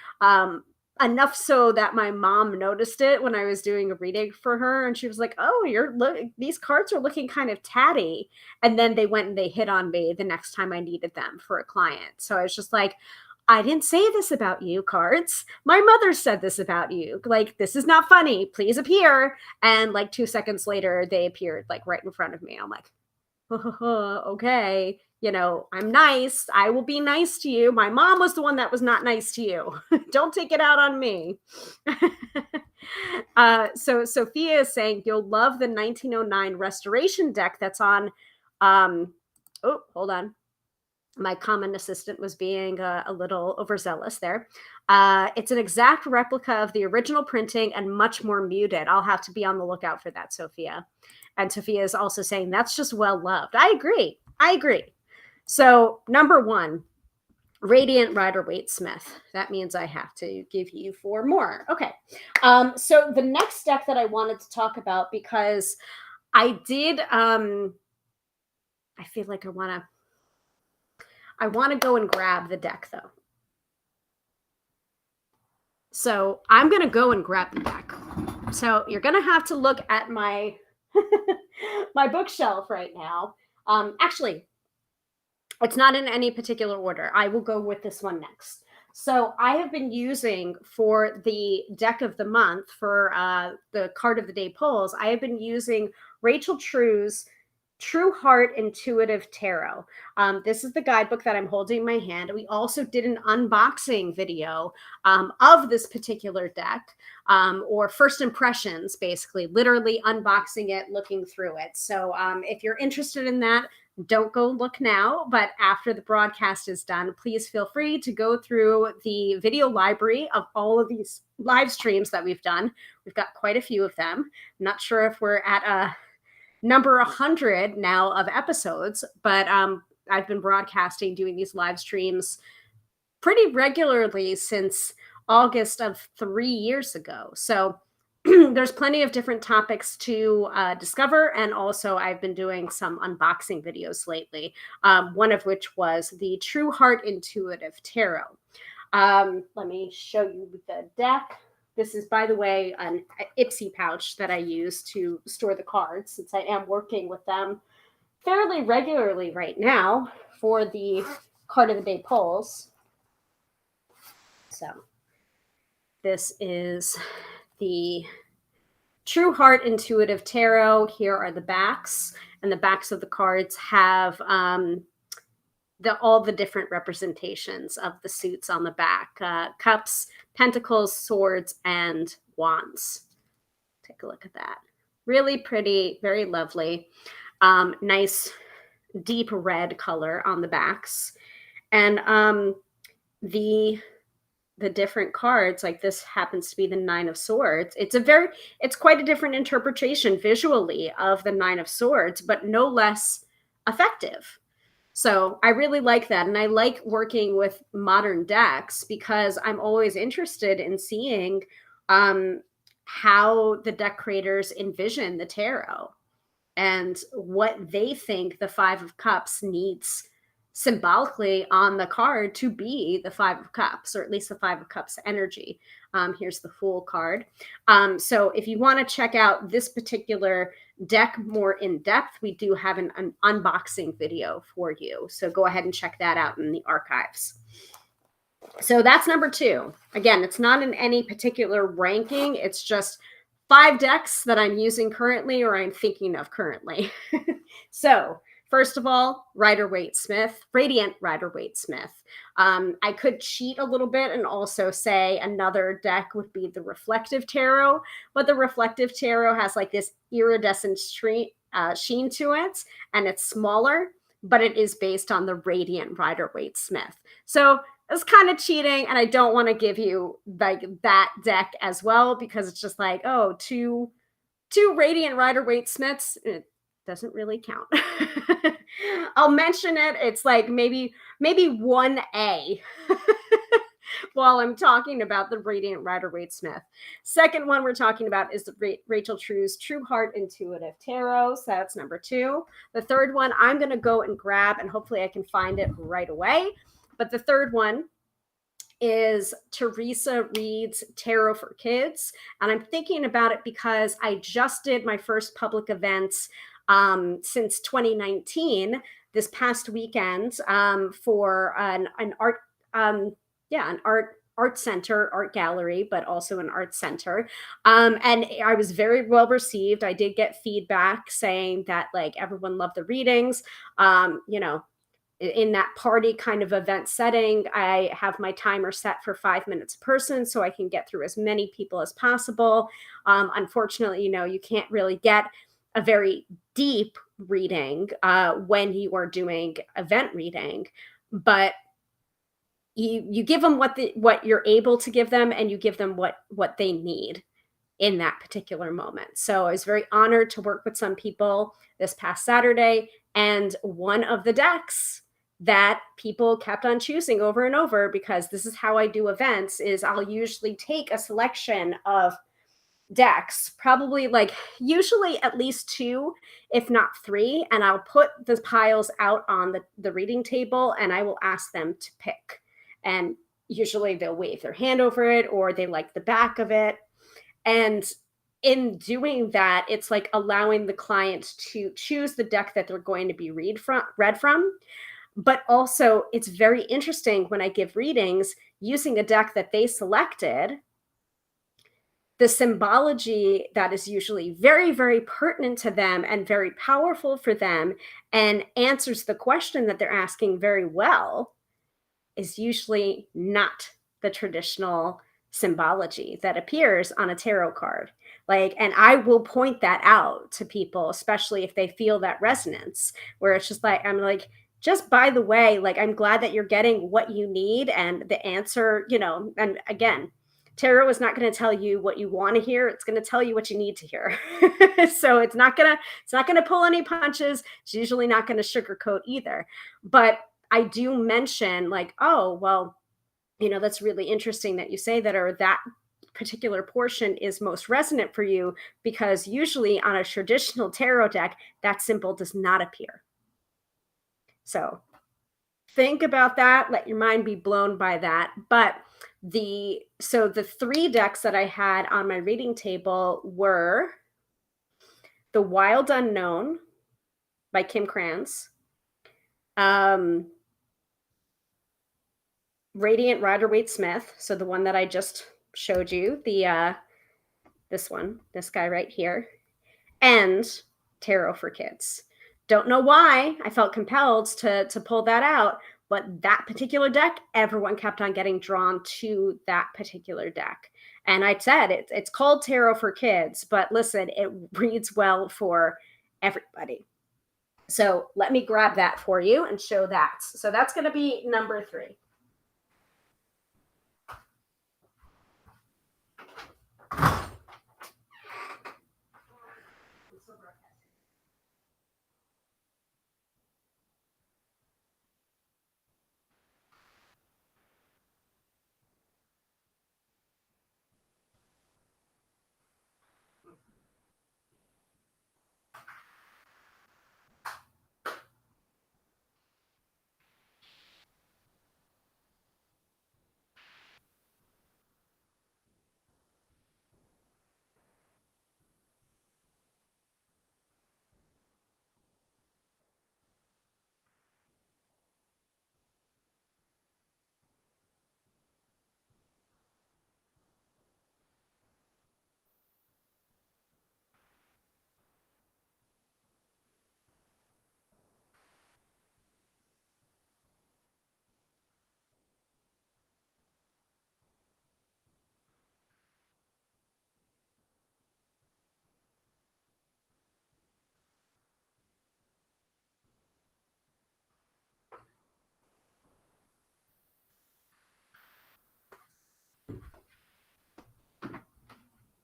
Enough so that my mom noticed it when I was doing a reading for her, and she was like, "Oh, these cards are looking kind of tatty." And then they went and they hit on me the next time I needed them for a client. So I was just like, "I didn't say this about you, cards. My mother said this about you. Like, this is not funny. Please appear." And like 2 seconds later, they appeared like right in front of me. I'm like, "Okay, I'm nice. I will be nice to you. My mom was the one that was not nice to you. Don't take it out on me." So Sophia is saying you'll love the 1909 restoration deck that's on. Oh, hold on. My common assistant was being a little overzealous there. It's an exact replica of the original printing and much more muted. I'll have to be on the lookout for that, Sophia. And Sophia is also saying that's just well loved. I agree. So number 1, Radiant Rider-Waite Smith. That means I have to give you 4 more. Okay. So the next deck that I wanted to talk about, because I did, I feel like I want to go and grab the deck though. So I'm going to go and grab the deck. So you're going to have to look at my, my bookshelf right now. Actually, it's not in any particular order. I will go with this one next. So I have been using, for the deck of the month, for the card of the day polls, I have been using Rachel True's True Heart Intuitive Tarot. This is the guidebook that I'm holding in my hand. We also did an unboxing video of this particular deck, or first impressions, basically, literally unboxing it, looking through it. So if you're interested in that, don't go look now, but after the broadcast is done, please feel free to go through the video library of all of these live streams that we've done. We've got quite a few of them. I'm not sure if we're at a number 100 now of episodes, but I've been broadcasting, doing these live streams pretty regularly since August of 3 years ago. So there's plenty of different topics to discover. And also, I've been doing some unboxing videos lately, one of which was the True Heart Intuitive Tarot. Let me show you the deck. This is, by the way, an Ipsy pouch that I use to store the cards, since I am working with them fairly regularly right now for the card of the day polls. So this is the True Heart Intuitive Tarot. Here are the backs, and the backs of the cards have all the different representations of the suits on the back: cups, pentacles, swords, and wands. Take a look at that. Really pretty, very lovely. Nice deep red color on the backs. And the different cards, like this happens to be the Nine of Swords. It's quite a different interpretation visually of the Nine of Swords, but no less effective. So I really like that. And I like working with modern decks because I'm always interested in seeing how the deck creators envision the tarot and what they think the Five of Cups needs symbolically on the card to be the Five of Cups, or at least the Five of Cups energy. Here's the Fool card. So if you want to check out this particular deck more in depth, we do have an unboxing video for you. So go ahead and check that out in the archives. So that's number 2. Again, it's not in any particular ranking. It's just 5 decks that I'm using currently, or I'm thinking of currently. So first of all, Rider-Waite-Smith, Radiant Rider-Waite-Smith. I could cheat a little bit and also say another deck would be the Reflective Tarot, but the Reflective Tarot has like this iridescent sheen to it, and it's smaller, but it is based on the Radiant Rider-Waite-Smith. So it's kind of cheating, and I don't want to give you like that deck as well, because it's just like, oh, two Radiant Rider-Waite-Smiths. It doesn't really count. I'll mention it. It's like maybe 1A while I'm talking about the Radiant Rider-Waite-Smith. Second one we're talking about is the Rachel True's True Heart Intuitive Tarot. So that's number 2. The third one I'm going to go and grab, and hopefully I can find it right away. But the third one is Teresa Reed's Tarot for Kids. And I'm thinking about it because I just did my first public events since 2019, this past weekend, for an art, an art center, art gallery, but also an art center. And I was very well received. I did get feedback saying that like everyone loved the readings. In that party kind of event setting, I have my timer set for 5 minutes a person so I can get through as many people as possible. Unfortunately, you can't really get a very deep reading when you are doing event reading, but you give them what you're able to give them, and you give them what they need in that particular moment. So I was very honored to work with some people this past Saturday, and one of the decks that people kept on choosing over and over, because this is how I do events, is I'll usually take a selection of decks, probably like usually at least 2, if not 3, and I'll put the piles out on the reading table, and I will ask them to pick. And usually they'll wave their hand over it, or they like the back of it. And in doing that, it's like allowing the client to choose the deck that they're going to be read from. But also, it's very interesting when I give readings using a deck that they selected, the symbology that is usually very, very pertinent to them and very powerful for them and answers the question that they're asking very well, is usually not the traditional symbology that appears on a tarot card. And I will point that out to people, especially if they feel that resonance, where it's just like, I'm like, just by the way, like, I'm glad that you're getting what you need and the answer, and again, tarot is not going to tell you what you want to hear. It's going to tell you what you need to hear. So it's not going to pull any punches. It's usually not going to sugarcoat either. But I do mention like, oh, well, That's really interesting that you say that, or that particular portion is most resonant for you, because usually on a traditional tarot deck, that symbol does not appear. So think about that. Let your mind be blown by that. But the three decks that I had on my reading table were The Wild Unknown by Kim Kranz, um, Radiant Rider-Waite-Smith, so the one that I just showed you, this guy right here, and Tarot for Kids. Don't know why I felt compelled to pull that out, but that particular deck, everyone kept on getting drawn to that particular deck. And I said it's called Tarot for Kids, but listen, it reads well for everybody. So let me grab that for you and show that. So that's going to be number 3.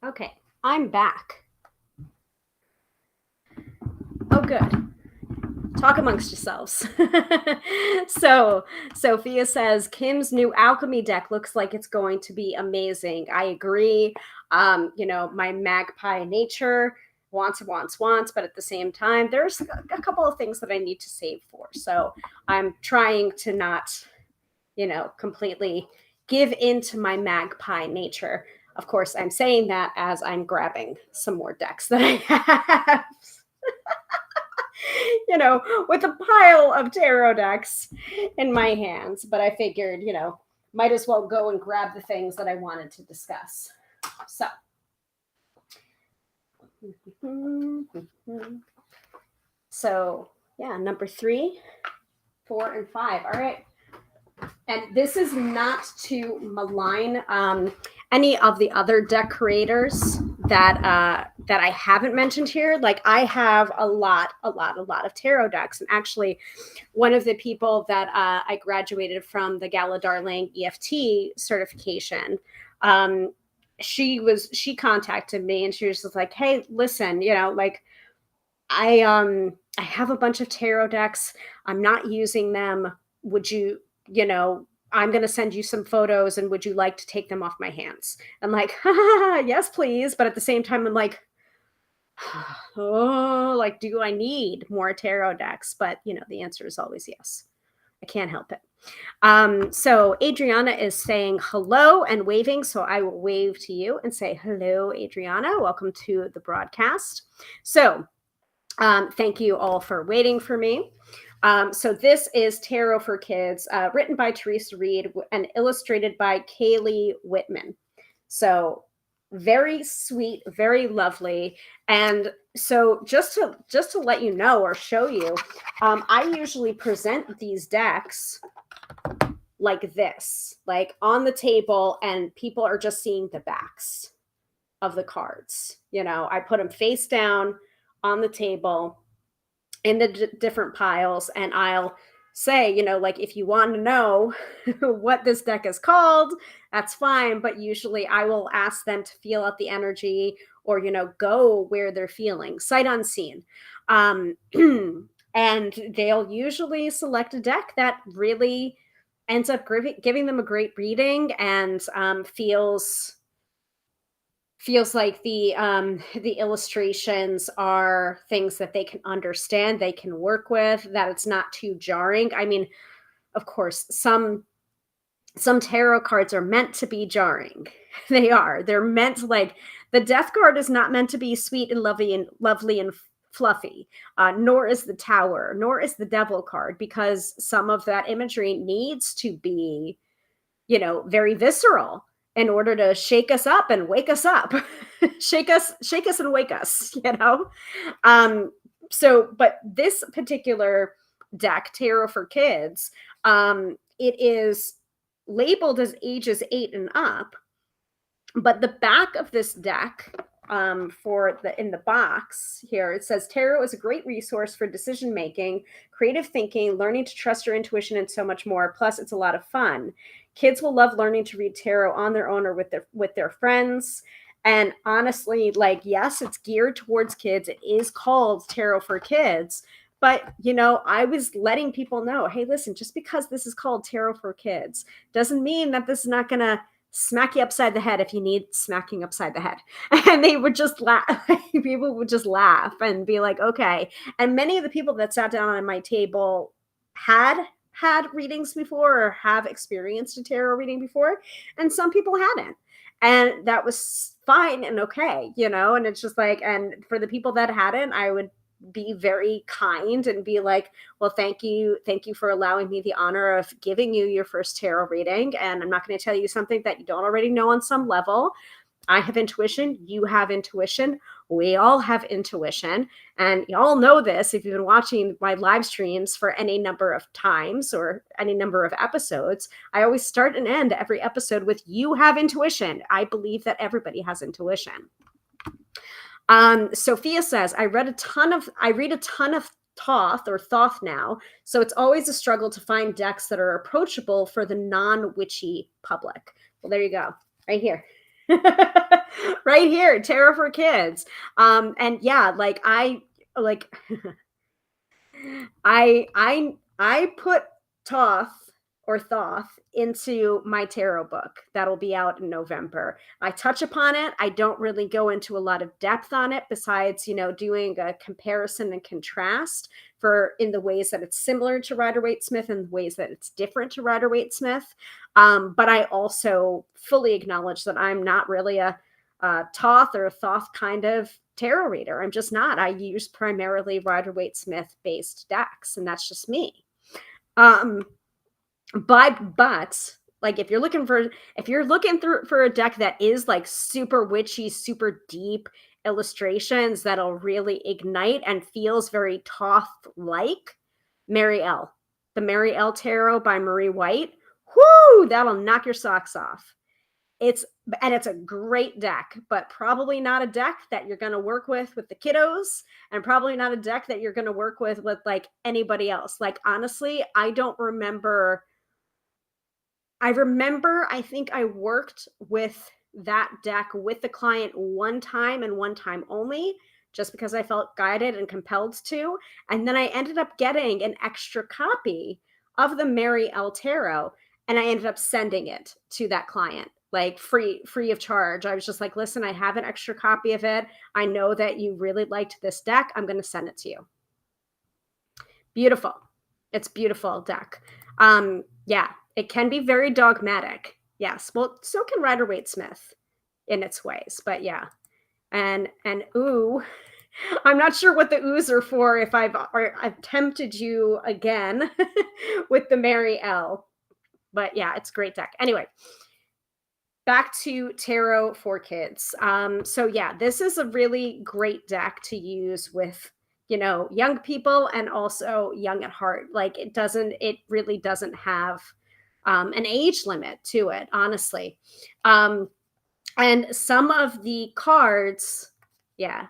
Okay, I'm back. Oh, good. Talk amongst yourselves. So Sophia says Kim's new alchemy deck looks like it's going to be amazing. I agree. My magpie nature wants, but at the same time, there's a couple of things that I need to save for. So I'm trying to not, completely give into my magpie nature. Of course, I'm saying that as I'm grabbing some more decks that I have. With a pile of tarot decks in my hands. But I figured, might as well go and grab the things that I wanted to discuss. So yeah, number 3, 4, and 5. All right. And this is not to malign any of the other deck creators that I haven't mentioned here. Like, I have a lot of tarot decks, and actually, one of the people that I graduated from the Gala Darling EFT certification, she contacted me, and she was just like, "Hey, listen, I have a bunch of tarot decks. I'm not using them. Would you, I'm going to send you some photos, and would you like to take them off my hands?" I'm like, yes, please. But at the same time, I'm like, oh, like, do I need more tarot decks? But, the answer is always yes. I can't help it. So Adriana is saying hello and waving. So I will wave to you and say, hello, Adriana. Welcome to the broadcast. So thank you all for waiting for me. So this is Tarot for Kids, written by Teresa Reed and illustrated by Kaylee Whitman. So very sweet, very lovely. And so just to let you know or show you, I usually present these decks like this, like on the table, and people are just seeing the backs of the cards. I put them face down on the table in the different piles, and I'll say, like, if you want to know what this deck is called, that's fine. But usually I will ask them to feel out the energy, or, go where they're feeling, sight unseen. And they'll usually select a deck that really ends up giving them a great reading, and feels like the illustrations are things that they can understand, they can work with, that it's not too jarring. I mean, of course, some tarot cards are meant to be jarring. They are. They're meant to, like, the death card is not meant to be sweet and lovely and fluffy. Nor is the tower, nor is the devil card, because some of that imagery needs to be, very visceral in order to shake us up and wake us up. Shake us and wake us. Um, so, but this particular deck, Tarot for Kids, it is labeled as ages 8 and up, but the back of this deck, in the box here, it says tarot is a great resource for decision making, creative thinking, learning to trust your intuition, and so much more. Plus, it's a lot of fun. Kids will love learning to read tarot on their own or with their friends. And honestly, like, yes, it's geared towards kids. It is called Tarot for Kids. But, I was letting people know, hey, listen, just because this is called Tarot for Kids doesn't mean that this is not going to smack you upside the head if you need smacking upside the head. And they would just laugh. People would just laugh and be like, okay. And many of the people that sat down on my table had readings before or have experienced a tarot reading before. And some people hadn't. And that was fine and okay, and it's just like, and for the people that hadn't, I would be very kind and be like, well, thank you for allowing me the honor of giving you your first tarot reading, and I'm not going to tell you something that you don't already know on some level. I have intuition, you have intuition, we all have intuition, and you all know this if you've been watching my live streams for any number of times or any number of episodes. I always start and end every episode with, you have intuition. I believe that everybody has intuition. Sophia says, I read a ton of Thoth or Thoth now, so it's always a struggle to find decks that are approachable for the non-witchy public. Well, there you go. Right here. Right here, Tarot for Kids. And yeah, like I put Thoth into my tarot book that'll be out in November. I touch upon it. I don't really go into a lot of depth on it besides, doing a comparison and contrast in the ways that it's similar to Rider-Waite-Smith and the ways that it's different to Rider-Waite-Smith. But I also fully acknowledge that I'm not really a Thoth or a Thoth kind of tarot reader. I'm just not. I use primarily Rider-Waite-Smith based decks, and that's just me. But like, if you're looking for a deck that is like super witchy, super deep illustrations that'll really ignite and feels very Thoth like, Mary L. The Mary L Tarot by Marie White. Whoo, that'll knock your socks off. It's a great deck, but probably not a deck that you're going to work with the kiddos, and probably not a deck that you're going to work with like anybody else. Like, honestly, I think I worked with that deck with the client one time and one time only, just because I felt guided and compelled to. And then I ended up getting an extra copy of the Mary L Tarot, and I ended up sending it to that client, like free of charge. I was just like, listen, I have an extra copy of it. I know that you really liked this deck. I'm going to send it to you. Beautiful. It's beautiful deck. Yeah, it can be very dogmatic. Yes. Well, so can Rider-Waite-Smith in its ways, but yeah. And ooh, I'm not sure what the oohs are for, if I've tempted you again with the Mary L. But yeah, it's a great deck. Anyway, back to Tarot for Kids. So yeah, this is a really great deck to use with, young people and also young at heart. Like, it really doesn't have an age limit to it, honestly. And some of the cards, yeah.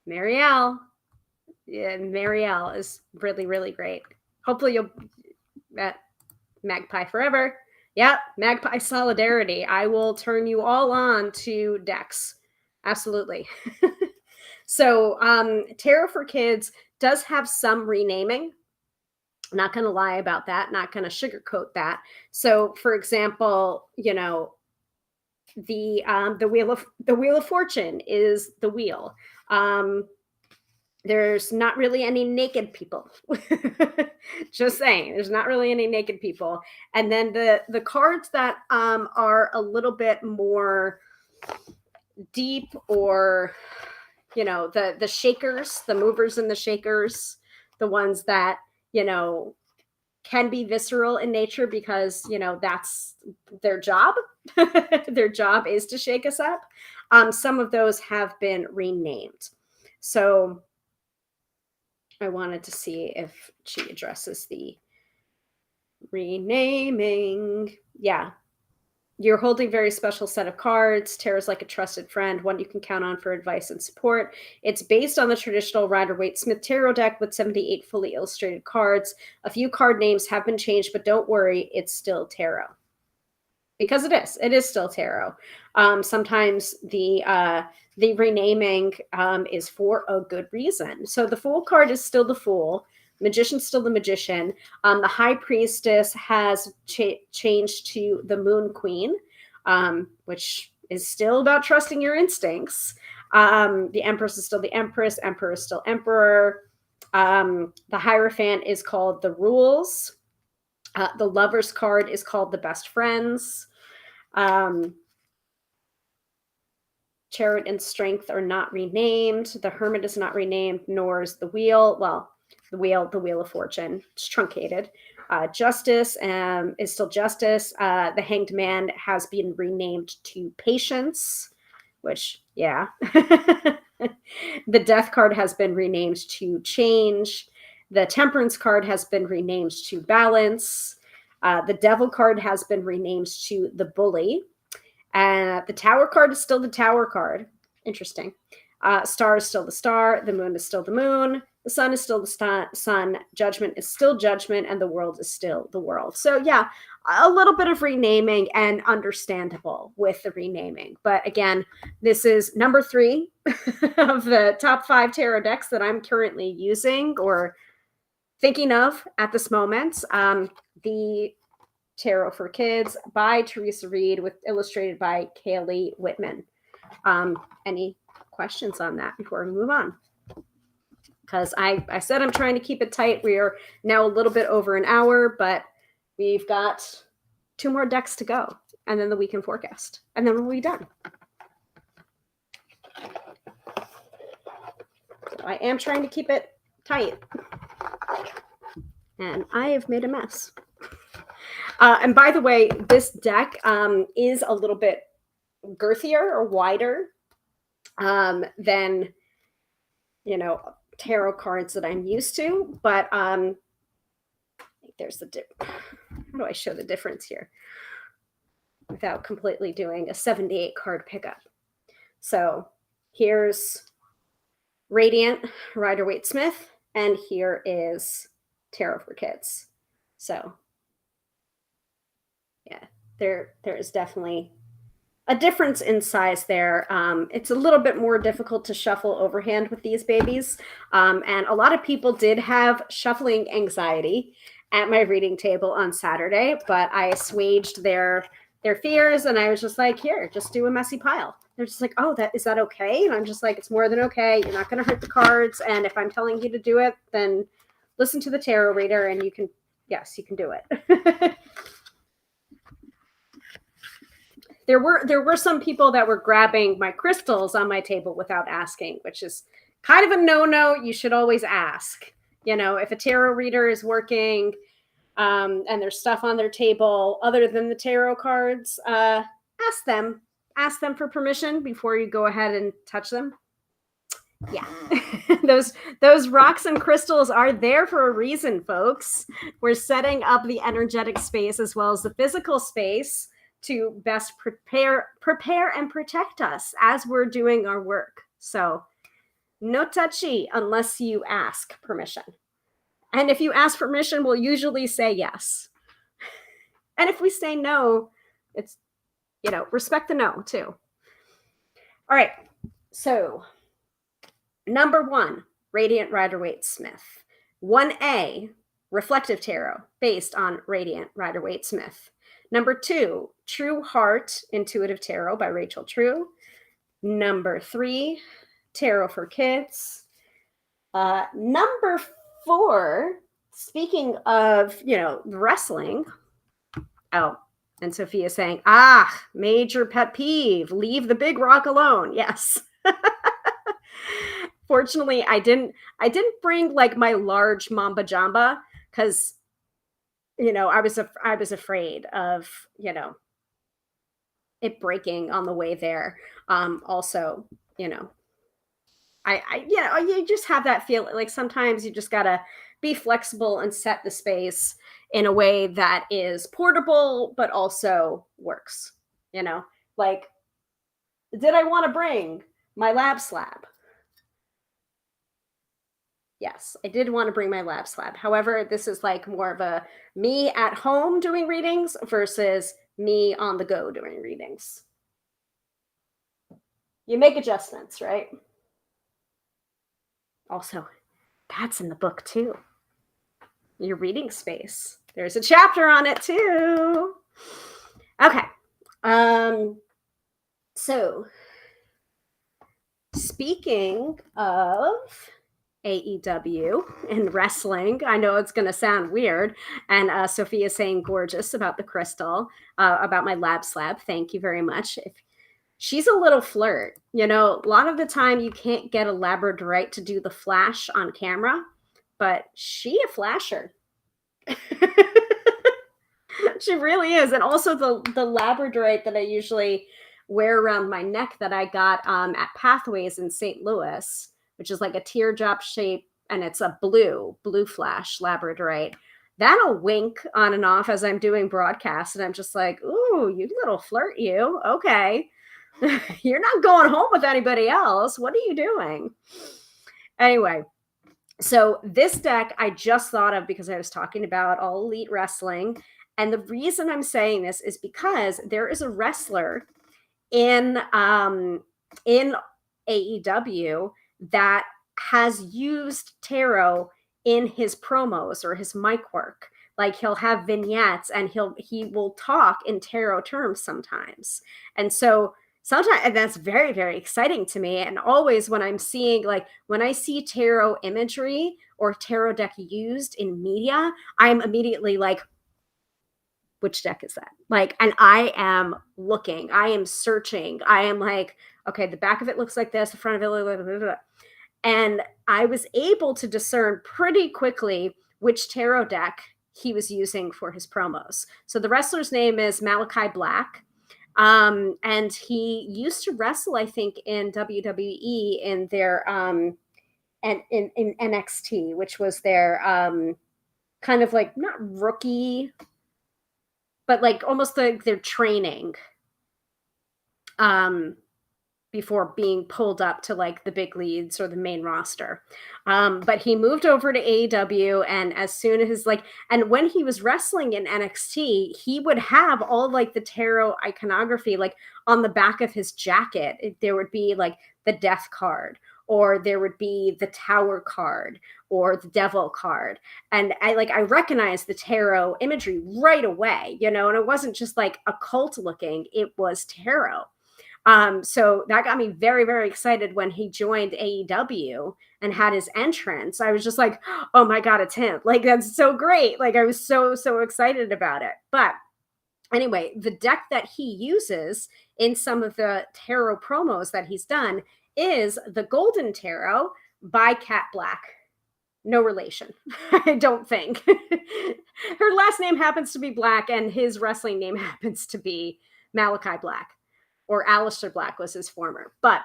Mary L. Yeah, Mary L is really, really great. Hopefully you'll Magpie Forever. Yep, Magpie Solidarity. I will turn you all on to decks. Absolutely. So Tarot for Kids does have some renaming. Not going to lie about that, not going to sugarcoat that. So, for example, the wheel of fortune is the wheel. Um, there's not really any naked people. Just saying, there's not really any naked people. And then the cards that are a little bit more deep, or the shakers, the movers and the shakers, the ones that can be visceral in nature, because that's their job. Their job is to shake us up. Some of those have been renamed. So I wanted to see if she addresses the renaming. Yeah. You're holding a very special set of cards. Tara's like a trusted friend, one you can count on for advice and support. It's based on the traditional Rider-Waite-Smith tarot deck with 78 fully illustrated cards. A few card names have been changed, but don't worry, it's still tarot. Because it is still tarot. Sometimes the renaming is for a good reason. So the Fool card is still the Fool. Magician's still the Magician. The High Priestess has changed to the Moon Queen, which is still about trusting your instincts. The Empress is still the Empress. Emperor is still Emperor. The Hierophant is called the Rules. The Lover's card is called the Best Friends. Chariot and Strength are not renamed. The Hermit is not renamed, nor is the Wheel. Well, the Wheel of Fortune. It's truncated. Justice is still Justice. The Hanged Man has been renamed to Patience, which, yeah. The Death card has been renamed to Change. The Temperance card has been renamed to Balance. The Devil card has been renamed to the Bully. The Tower card is still the Tower card. Interesting. Star is still the Star. The Moon is still the Moon. The Sun is still the Sun. Judgment is still Judgment. And the World is still the World. So yeah, a little bit of renaming, and understandable with the renaming. But again, this is number 3 of the top 5 tarot decks that I'm currently using or thinking of at this moment. The Tarot for Kids by Teresa Reed, with illustrated by Kaylee Whitman. Any questions on that before we move on? Because I said I'm trying to keep it tight. We are now a little bit over an hour, but we've got 2 more decks to go, and then the weekend forecast, and then we'll be done. So I am trying to keep it tight, and I have made a mess. And by the way, this deck is a little bit girthier or wider than, tarot cards that I'm used to. But there's how do I show the difference here without completely doing a 78 card pickup? So here's Radiant, Rider-Waite-Smith, and here is Tarot for Kids. So yeah, there is definitely a difference in size there. It's a little bit more difficult to shuffle overhand with these babies. And a lot of people did have shuffling anxiety at my reading table on Saturday, but I assuaged their fears, and I was just like, here, just do a messy pile. They're just like, oh, is that okay? And I'm just like, it's more than okay. You're not going to hurt the cards. And if I'm telling you to do it, then listen to the tarot reader, and you can do it. There were some people that were grabbing my crystals on my table without asking, which is kind of a no-no. You should always ask. If a tarot reader is working and there's stuff on their table other than the tarot cards, ask them for permission before you go ahead and touch them. Yeah. those rocks and crystals are there for a reason, folks. We're setting up the energetic space as well as the physical space to best prepare and protect us as we're doing our work. So no touchy unless you ask permission. And if you ask permission, we'll usually say yes. And if we say no, it's, respect the no too. All right. So number 1, Radiant, Rider-Waite-Smith. 1A, Reflective Tarot, based on Radiant Rider-Waite-Smith. Number 2, True Heart Intuitive Tarot by Rachel True. Number 3, Tarot for Kids. Number 4, speaking of, wrestling. Oh, and Sophia saying, major pet peeve, leave the big rock alone. Yes. Fortunately, I didn't bring like my large Mamba Jamba because, I was afraid of, it breaking on the way there. Also, you just have that feel like sometimes you just gotta be flexible and set the space in a way that is portable but also works. Like, did I want to bring my lab slab? Yes, I did want to bring my lab slab. However, this is like more of a me at home doing readings versus me on the go doing readings. You make adjustments, right? Also, that's in the book too. Your reading space. There's a chapter on it too. Okay. So speaking of AEW and wrestling, I know it's going to sound weird. And Sophia saying gorgeous about the crystal, about my lab slab. Thank you very much. She's a little flirt. A lot of the time you can't get a labradorite to do the flash on camera, but she a flasher. She really is. And also the labradorite that I usually wear around my neck that I got at Pathways in St. Louis, which is like a teardrop shape, and it's a blue flash labradorite. That'll wink on and off as I'm doing broadcasts, and I'm just like, ooh, you little flirt, you. Okay. You're not going home with anybody else. What are you doing? Anyway, so this deck I just thought of because I was talking about All Elite Wrestling. And the reason I'm saying this is because there is a wrestler in AEW that has used tarot in his promos or his mic work. Like, he'll have vignettes and he will talk in tarot terms sometimes. And so sometimes, and that's very, very exciting to me. And always when I'm seeing, like, when I see tarot imagery or tarot deck used in media, I'm immediately like, which deck is that? Like, and I am looking, I am searching. I am like, okay, the back of it looks like this, the front of it, blah, blah, blah. And I was able to discern pretty quickly which tarot deck he was using for his promos. So the wrestler's name is Malachi Black. And he used to wrestle, I think, in WWE in their and in NXT, which was their kind of like not rookie, but like almost like their training before being pulled up to like the big leads or the main roster. But he moved over to AEW, and as soon as and when he was wrestling in NXT, he would have all like the tarot iconography like on the back of his jacket. There would be like the death card, or there would be the tower card or the devil card. And I recognized the tarot imagery right away, and it wasn't just like occult looking, it was tarot. So that got me very, very excited when he joined AEW and had his entrance. I was just like, oh my God, it's him. Like, that's so great. Like, I was so, so excited about it. But anyway, the deck that he uses in some of the tarot promos that he's done is the Golden Tarot by Cat Black. No relation, I don't think. Her last name happens to be Black, and his wrestling name happens to be Malachi Black. Or Aleister Black was his former. But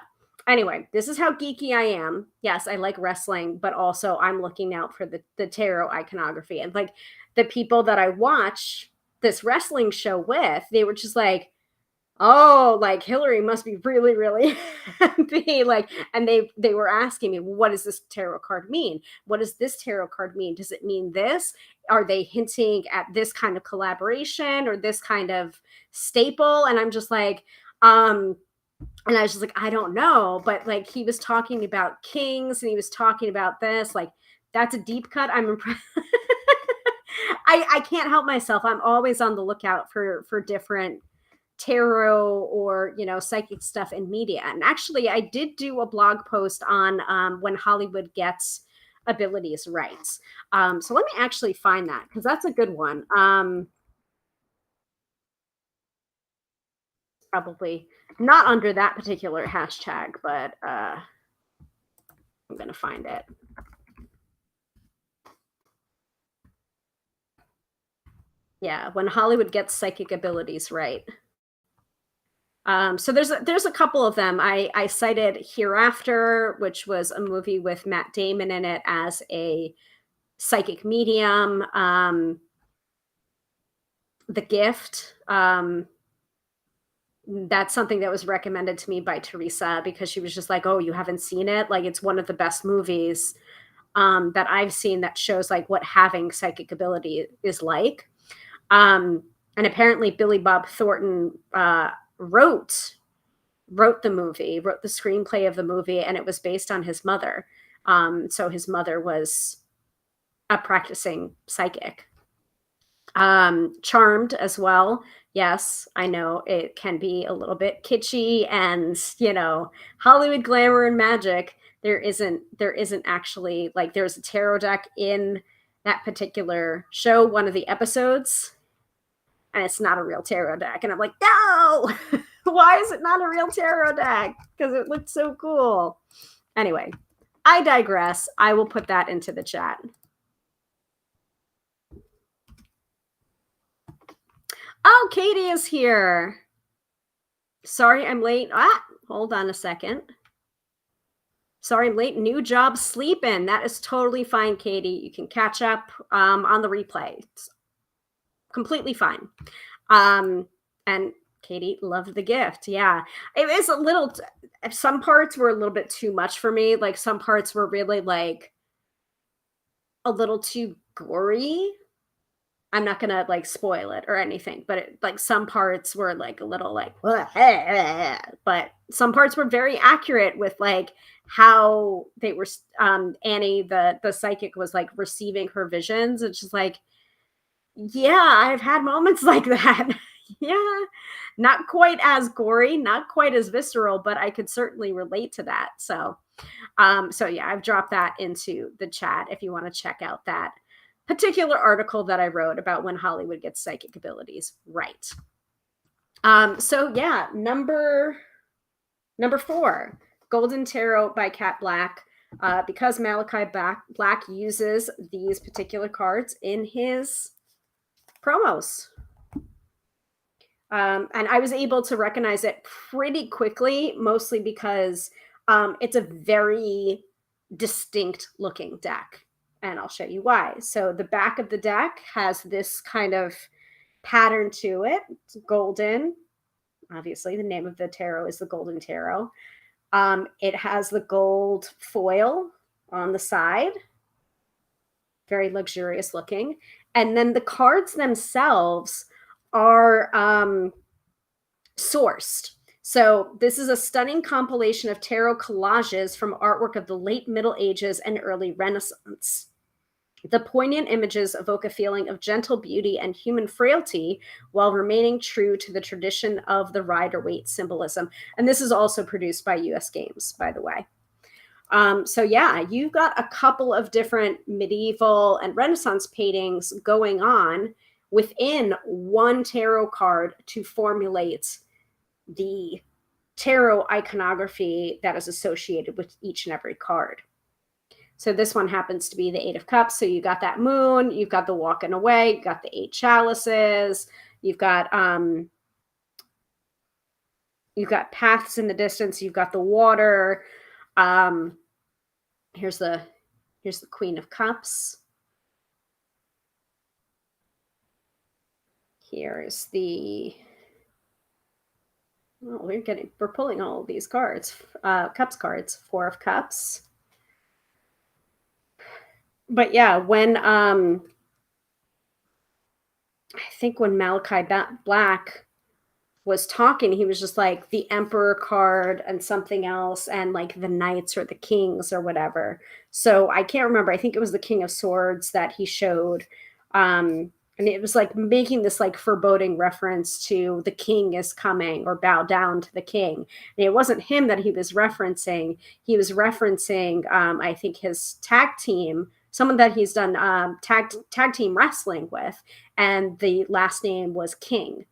anyway, this is how geeky I am. Yes, I like wrestling, but also I'm looking out for the tarot iconography. And like the people that I watch this wrestling show with, they were just like, oh, like Hilary must be really, really happy. Like, and they were asking me, well, what does this tarot card mean? What does this tarot card mean? Does it mean this? Are they hinting at this kind of collaboration or this kind of staple? And I'm just like, and I was just like, I don't know. But like, he was talking about kings and he was talking about this, like, that's a deep cut. I'm impressed. I can't help myself. I'm always on the lookout for different tarot or psychic stuff in media. And actually, I did do a blog post on when Hollywood gets abilities right. So let me actually find that, because that's a good one. Probably not under that particular hashtag, but I'm gonna find it. Yeah, when Hollywood gets psychic abilities right. So there's a couple of them. I cited Hereafter, which was a movie with Matt Damon in it as a psychic medium. The Gift. That's something that was recommended to me by Teresa, because she was just like, "Oh, you haven't seen it? Like, it's one of the best movies that I've seen that shows like what having psychic ability is like." And apparently, Billy Bob Thornton wrote the movie, wrote the screenplay of the movie, and it was based on his mother. So his mother was a practicing psychic. Charmed as well. Yes, I know it can be a little bit kitschy and, Hollywood glamour and magic. There isn't actually, like, there's a tarot deck in that particular show, one of the episodes, and it's not a real tarot deck. And I'm like, no, why is it not a real tarot deck? Because it looked so cool. Anyway, I digress. I will put that into the chat. Oh, Katie is here. Sorry, I'm late. Hold on a second. Sorry, I'm late. New job sleeping. That is totally fine, Katie. You can catch up on the replay. It's completely fine. And Katie loved The Gift. Yeah, it is a little. Some parts were a little bit too much for me. Like, some parts were really like a little too gory. I'm not gonna like spoil it or anything, but like some parts were like a little like, but some parts were very accurate with like how they were. Annie, the psychic, was like receiving her visions. It's just like, yeah, I've had moments like that. Yeah, not quite as gory, not quite as visceral, but I could certainly relate to that. So yeah, I've dropped that into the chat if you want to check out that particular article that I wrote about when Hollywood gets psychic abilities right. So yeah, number 4, Golden Tarot by Cat Black. Because Malachi Black uses these particular cards in his promos. And I was able to recognize it pretty quickly, mostly because it's a very distinct looking deck. And I'll show you why. So the back of the deck has this kind of pattern to it. It's golden. Obviously, the name of the tarot is the Golden Tarot. It has the gold foil on the side. Very luxurious looking. And then the cards themselves are sourced. So this is a stunning compilation of tarot collages from artwork of the late Middle Ages and early Renaissance. The poignant images evoke a feeling of gentle beauty and human frailty while remaining true to the tradition of the Rider-Waite symbolism. And this is also produced by US Games, by the way. So yeah, you've got a couple of different medieval and Renaissance paintings going on within one tarot card to formulate the tarot iconography that is associated with each and every card. So this one happens to be the 8 of Cups. So you got that moon, you've got the walking away, you got the 8 chalices, you've got paths in the distance, you've got the water. Here's the Queen of Cups. Here's the, well, we're pulling all of these cards. Cups cards, 4 of Cups. But yeah, when I think when Malachi Black was talking, he was just like the Emperor card and something else, and like the Knights or the Kings or whatever. So I can't remember. I think it was the King of Swords that he showed. And it was like making this like foreboding reference to the king is coming, or bow down to the king. And it wasn't him that he was referencing. He was referencing, I think, his tag team, someone that he's done tag team wrestling with, and the last name was King.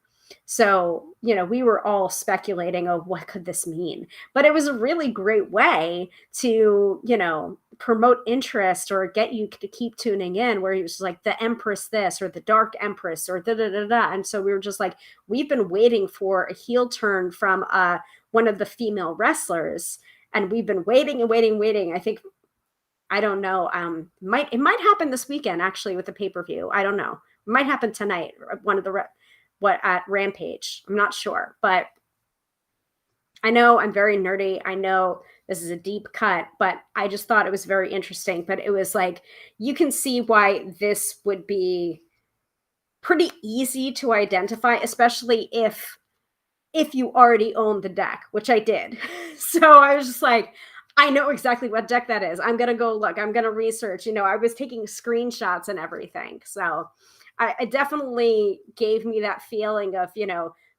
So, we were all speculating, oh, what could this mean? But it was a really great way to, promote interest or get you to keep tuning in, where he was like the Empress this, or the Dark Empress, or da da da da. And so we were just like, we've been waiting for a heel turn from one of the female wrestlers, and we've been waiting and waiting. I think, I don't know, it might happen this weekend actually with the pay-per-view. I don't know. It might happen tonight. One of the at Rampage. I'm not sure, but I know I'm very nerdy. I know this is a deep cut, but I just thought it was very interesting. But it was like, you can see why this would be pretty easy to identify, especially if you already own the deck, which I did. So I was just like, I know exactly what deck that is. I'm going to go look. I'm going to research. I was taking screenshots and everything. So I definitely gave me that feeling of,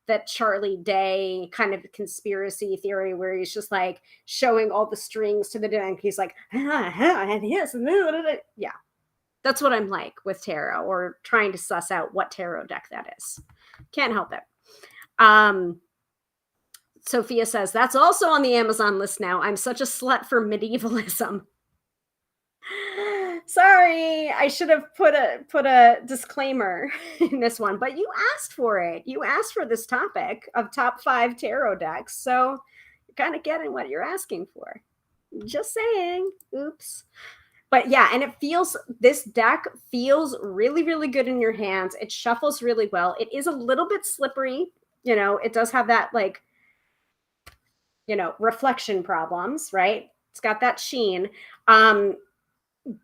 that Charlie Day kind of conspiracy theory, where he's just like showing all the strings to the deck. He's like, and yes, yeah. That's what I'm like with tarot, or trying to suss out what tarot deck that is. Can't help it. Sophia says, that's also on the Amazon list now. I'm such a slut for medievalism. Sorry, I should have put a disclaimer in this one, but you asked for it. You asked for this topic of top 5 tarot decks, so you're kind of getting what you're asking for. Just saying. Oops. But yeah, and this deck feels really, really good in your hands. It shuffles really well. It is a little bit slippery. It does have that like, reflection problems, right? It's got that sheen.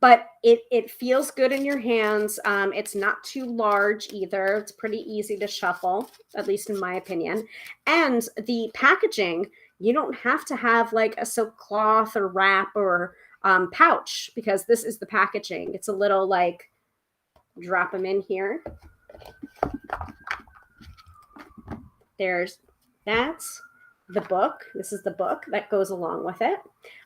But it feels good in your hands. It's not too large either. It's pretty easy to shuffle, at least in my opinion. And the packaging, you don't have to have like a silk cloth or wrap or pouch, because this is the packaging. It's a little like, drop them in here. That's the book. This is the book that goes along with it.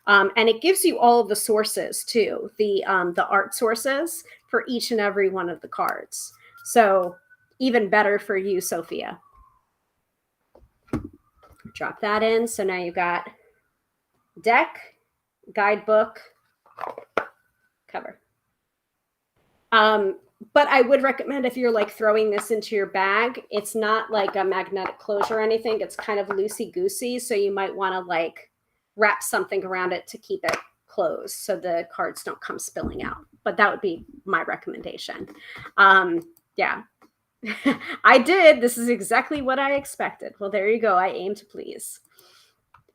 And it gives you all of the sources too, the art sources for each and every one of the cards. So even better for you, Sophia. Drop that in. So now you've got deck, guidebook, cover. But I would recommend, if you're like throwing this into your bag, it's not like a magnetic closure or anything. It's kind of loosey-goosey. So you might want to like wrap something around it to keep it closed so the cards don't come spilling out. But that would be my recommendation. Yeah, I did. This is exactly what I expected. Well, there you go. I aim to please.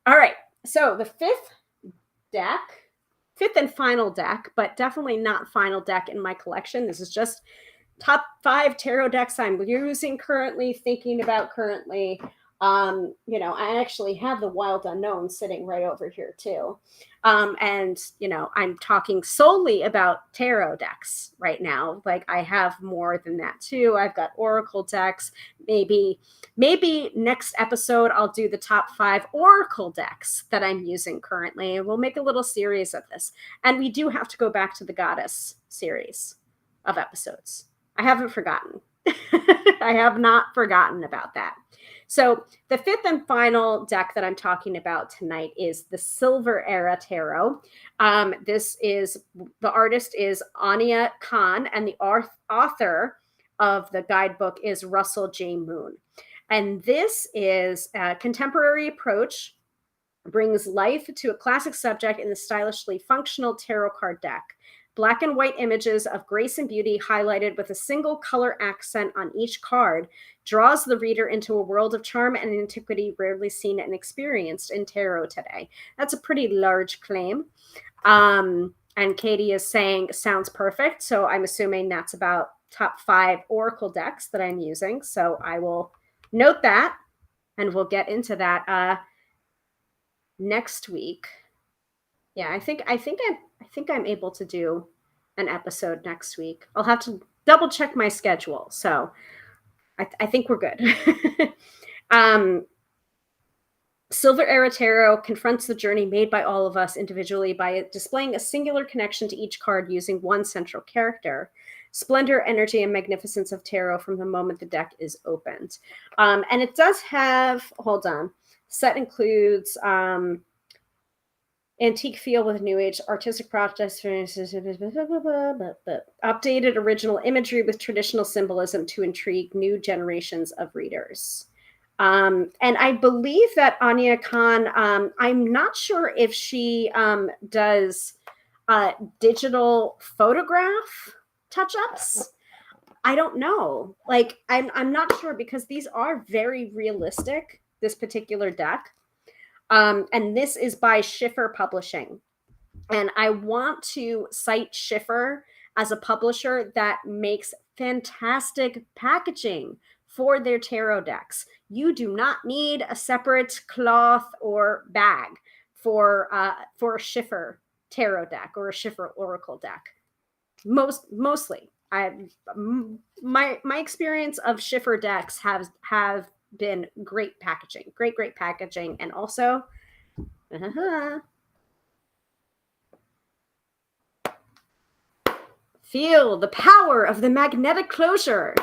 All right. So the fifth and final deck, but definitely not final deck in my collection. This is just top 5 tarot decks I'm using currently, thinking about currently. I actually have the Wild Unknown sitting right over here too. And I'm talking solely about tarot decks right now. Like, I have more than that too. I've got Oracle decks. Maybe next episode I'll do the top 5 Oracle decks that I'm using currently, and we'll make a little series of this. And we do have to go back to the Goddess series of episodes. I haven't forgotten. I have not forgotten about that. So the 5th and final deck that I'm talking about tonight is the Silver Era Tarot. The artist is Anya Khan, and the author of the guidebook is Russell J. Moon. And this is a contemporary approach, brings life to a classic subject in the stylishly functional tarot card deck. Black and white images of grace and beauty highlighted with a single color accent on each card draws the reader into a world of charm and antiquity rarely seen and experienced in tarot today. That's a pretty large claim. And Katie is saying, sounds perfect. So I'm assuming that's about top 5 Oracle decks that I'm using. So I will note that, and we'll get into that next week. Yeah, I think I'm able to do an episode next week. I'll have to double check my schedule. So I think we're good. um, Silver Era Tarot confronts the journey made by all of us individually by displaying a singular connection to each card using one central character. Splendor, energy, and magnificence of tarot from the moment the deck is opened. And it does have, hold on, set includes antique feel with new age artistic projects, updated original imagery with traditional symbolism to intrigue new generations of readers. And I believe that Anya Khan, I'm not sure if she does digital photograph touch-ups. I don't know. Like, I'm not sure, because these are very realistic, this particular deck. And this is by Schiffer Publishing. And I want to cite Schiffer as a publisher that makes fantastic packaging for their tarot decks. You do not need a separate cloth or bag for a Schiffer tarot deck or a Schiffer Oracle deck. Mostly, my experience of Schiffer decks have been great packaging, great packaging, and also feel the power of the magnetic closure.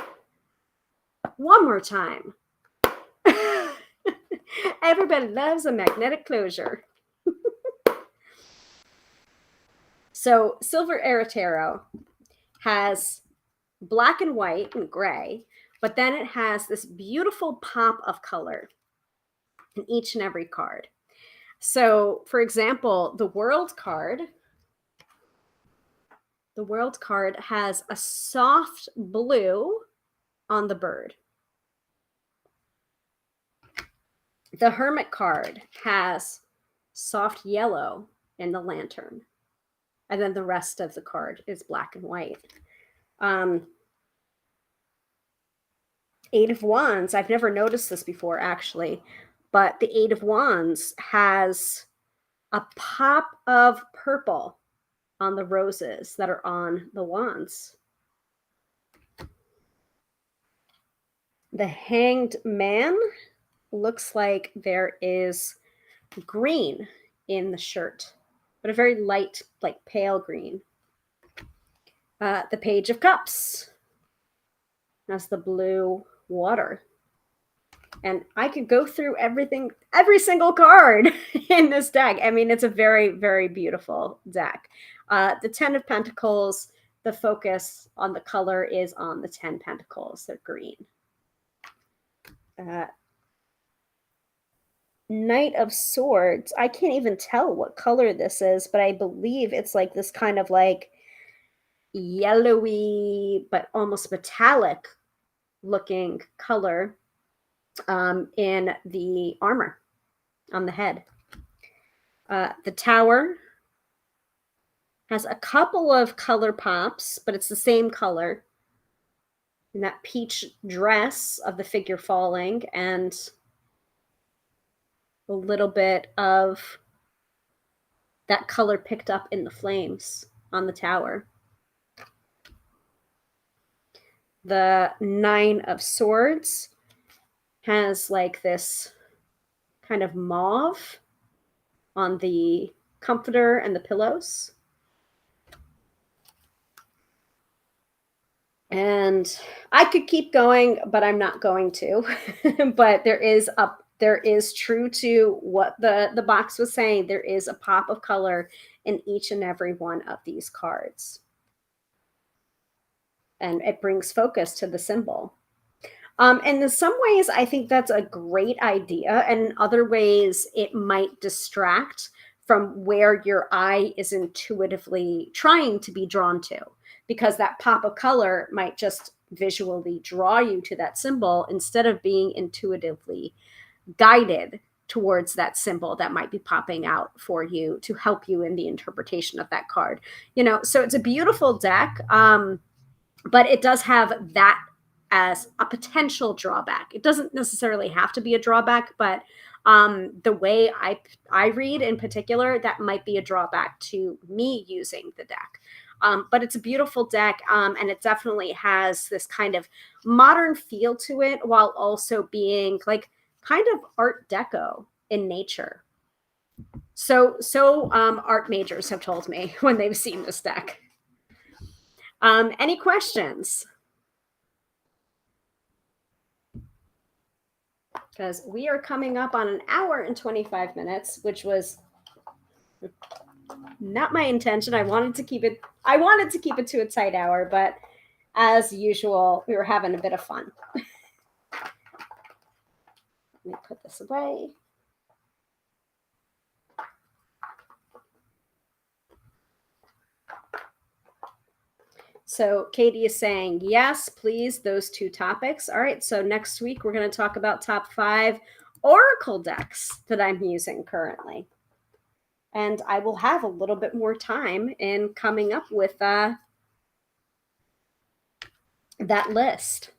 One more time. Everybody loves a magnetic closure. So Silver Era Tarot has black and white and gray, but then it has this beautiful pop of color in each and every card. So, for example, the World card has a soft blue on the bird. The Hermit card has soft yellow in the lantern. And then the rest of the card is black and white. Eight of Wands, I've never noticed this before, actually, but the Eight of Wands has a pop of purple on the roses that are on the wands. The Hanged Man looks like there is green in the shirt, but a very light, like pale green. The Page of Cups has the blue water. And I could go through every single card in this deck. I mean, it's a very, very beautiful deck. The 10 of Pentacles, the focus on the color is on the 10 Pentacles. They're green. Knight of Swords. I can't even tell what color this is, but I believe it's like this kind of like yellowy, but almost metallic looking color in the armor on the head. The Tower has a couple of color pops, but it's the same color. And that peach dress of the figure falling, and a little bit of that color picked up in the flames on the Tower. The Nine of Swords has like this kind of mauve on the comforter and the pillows. And I could keep going, but I'm not going to. But there is true to what the box was saying. There is a pop of color in each and every one of these cards. And it brings focus to the symbol. And in some ways, I think that's a great idea. And in other ways, it might distract from where your eye is intuitively trying to be drawn to, because that pop of color might just visually draw you to that symbol instead of being intuitively guided towards that symbol that might be popping out for you to help you in the interpretation of that card. So it's a beautiful deck, but it does have that as a potential drawback. It doesn't necessarily have to be a drawback, but the way I read in particular, that might be a drawback to me using the deck. But it's a beautiful deck, and it definitely has this kind of modern feel to it while also being like kind of art deco in nature. So art majors have told me when they've seen this deck. Any questions? Because we are coming up on an hour and 25 minutes, which was not my intention. I wanted to keep it to a tight hour, but as usual, we were having a bit of fun. Let me put this away. So Katie is saying, yes, please, those two topics. All right, so next week we're going to talk about top 5 Oracle decks that I'm using currently. And I will have a little bit more time in coming up with that list,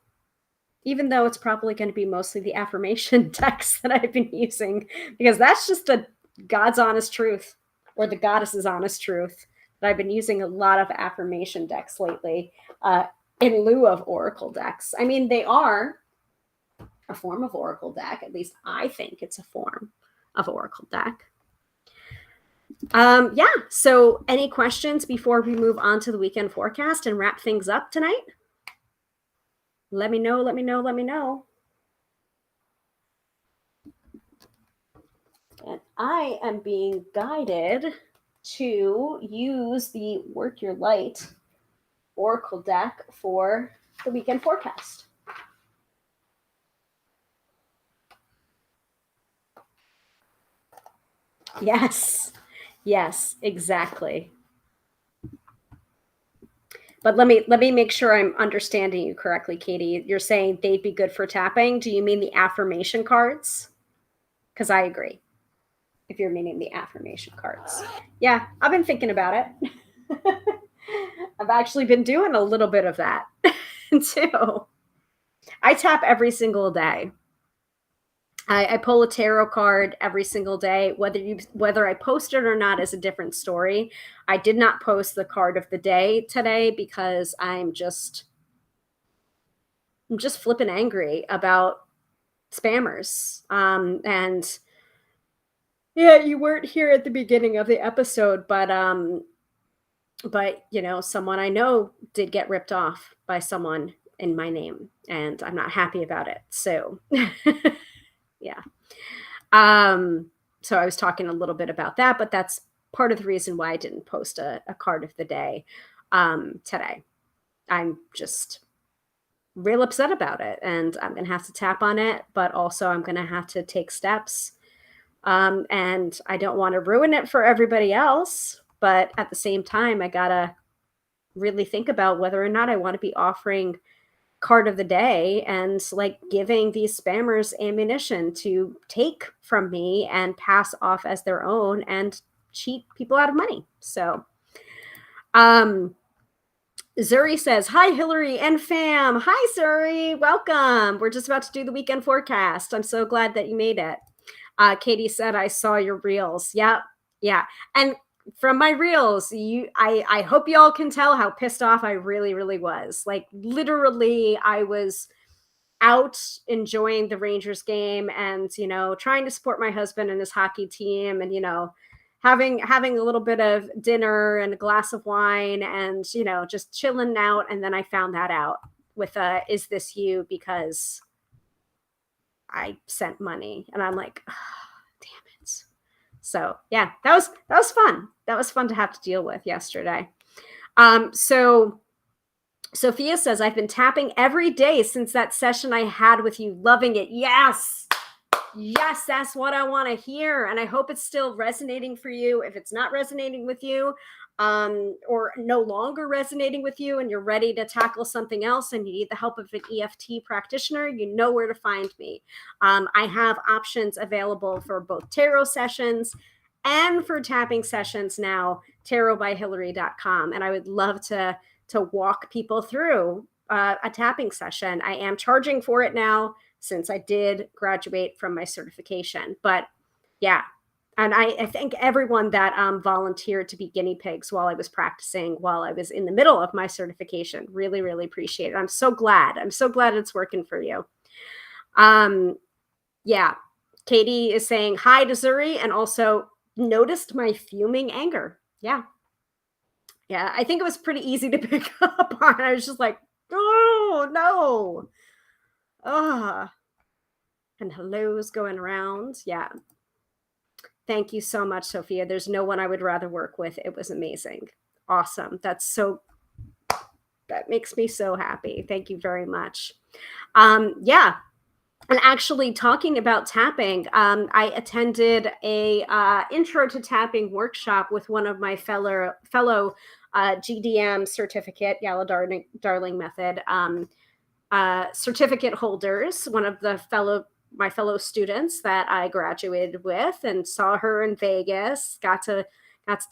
even though it's probably going to be mostly the affirmation decks that I've been using, because that's just the God's honest truth, or the goddess's honest truth. I've been using a lot of affirmation decks lately in lieu of Oracle decks. I mean, they are a form of Oracle deck. At least I think it's a form of Oracle deck. Yeah, so any questions before we move on to the weekend forecast and wrap things up tonight? Let me know. And I am being guided to use the Work Your Light Oracle deck for the weekend forecast. Yes, exactly. But let me make sure I'm understanding you correctly, Katie. You're saying they'd be good for tapping. Do you mean the affirmation cards? Because I agree. If you're meaning the affirmation cards. Yeah, I've been thinking about it. I've actually been doing a little bit of that too. I tap every single day. I pull a tarot card every single day. Whether I post it or not is a different story. I did not post the card of the day today because I'm just flipping angry about spammers. And yeah, you weren't here at the beginning of the episode, but you know, someone I know did get ripped off by someone in my name, and I'm not happy about it. So yeah. So I was talking a little bit about that, but that's part of the reason why I didn't post a card of the day today. I'm just real upset about it, and I'm going to have to tap on it, but also I'm going to have to take steps. And I don't want to ruin it for everybody else, but at the same time, I got to really think about whether or not I want to be offering card of the day and like giving these spammers ammunition to take from me and pass off as their own and cheat people out of money. So Zuri says, hi, Hilary and fam. Hi, Zuri. Welcome. We're just about to do the weekend forecast. I'm so glad that you made it. Katie said, I saw your reels. Yeah. And from my reels, I hope you all can tell how pissed off I really was. Like literally, I was out enjoying the Rangers game and, you know, trying to support my husband and his hockey team, and, you know, having a little bit of dinner and a glass of wine and, you know, just chilling out. And then I found that out with is this you? Because I sent money, and I'm like, oh, damn it. So yeah, that was fun. That was fun to have to deal with yesterday. So Sophia says, I've been tapping every day since that session I had with you. Loving it. Yes, that's what I want to hear. And I hope it's still resonating for you. If it's not resonating with you, or no longer resonating with you, and you're ready to tackle something else and you need the help of an EFT practitioner, you know where to find me. I have options available for both tarot sessions and for tapping sessions now, tarotbyhilary.com. And I would love to walk people through a tapping session. I am charging for it now since I did graduate from my certification. But yeah, And I thank everyone that volunteered to be guinea pigs while I was practicing, while I was in the middle of my certification. Really, really appreciate it. I'm so glad. I'm so glad it's working for you. Um, yeah. Katie is saying hi to Zuri and also noticed my fuming anger. Yeah. Yeah. I think it was pretty easy to pick up on. I was just like, oh, no. Ugh. And hellos going around. Yeah. Thank you so much, Sophia. There's no one I would rather work with. It was amazing. Awesome. That makes me so happy. Thank you very much. Yeah. And actually, talking about tapping, I attended a intro to tapping workshop with one of my fellow GDM certificate, Yalla Darling Method certificate holders. One of my fellow students that I graduated with, and saw her in Vegas. Got to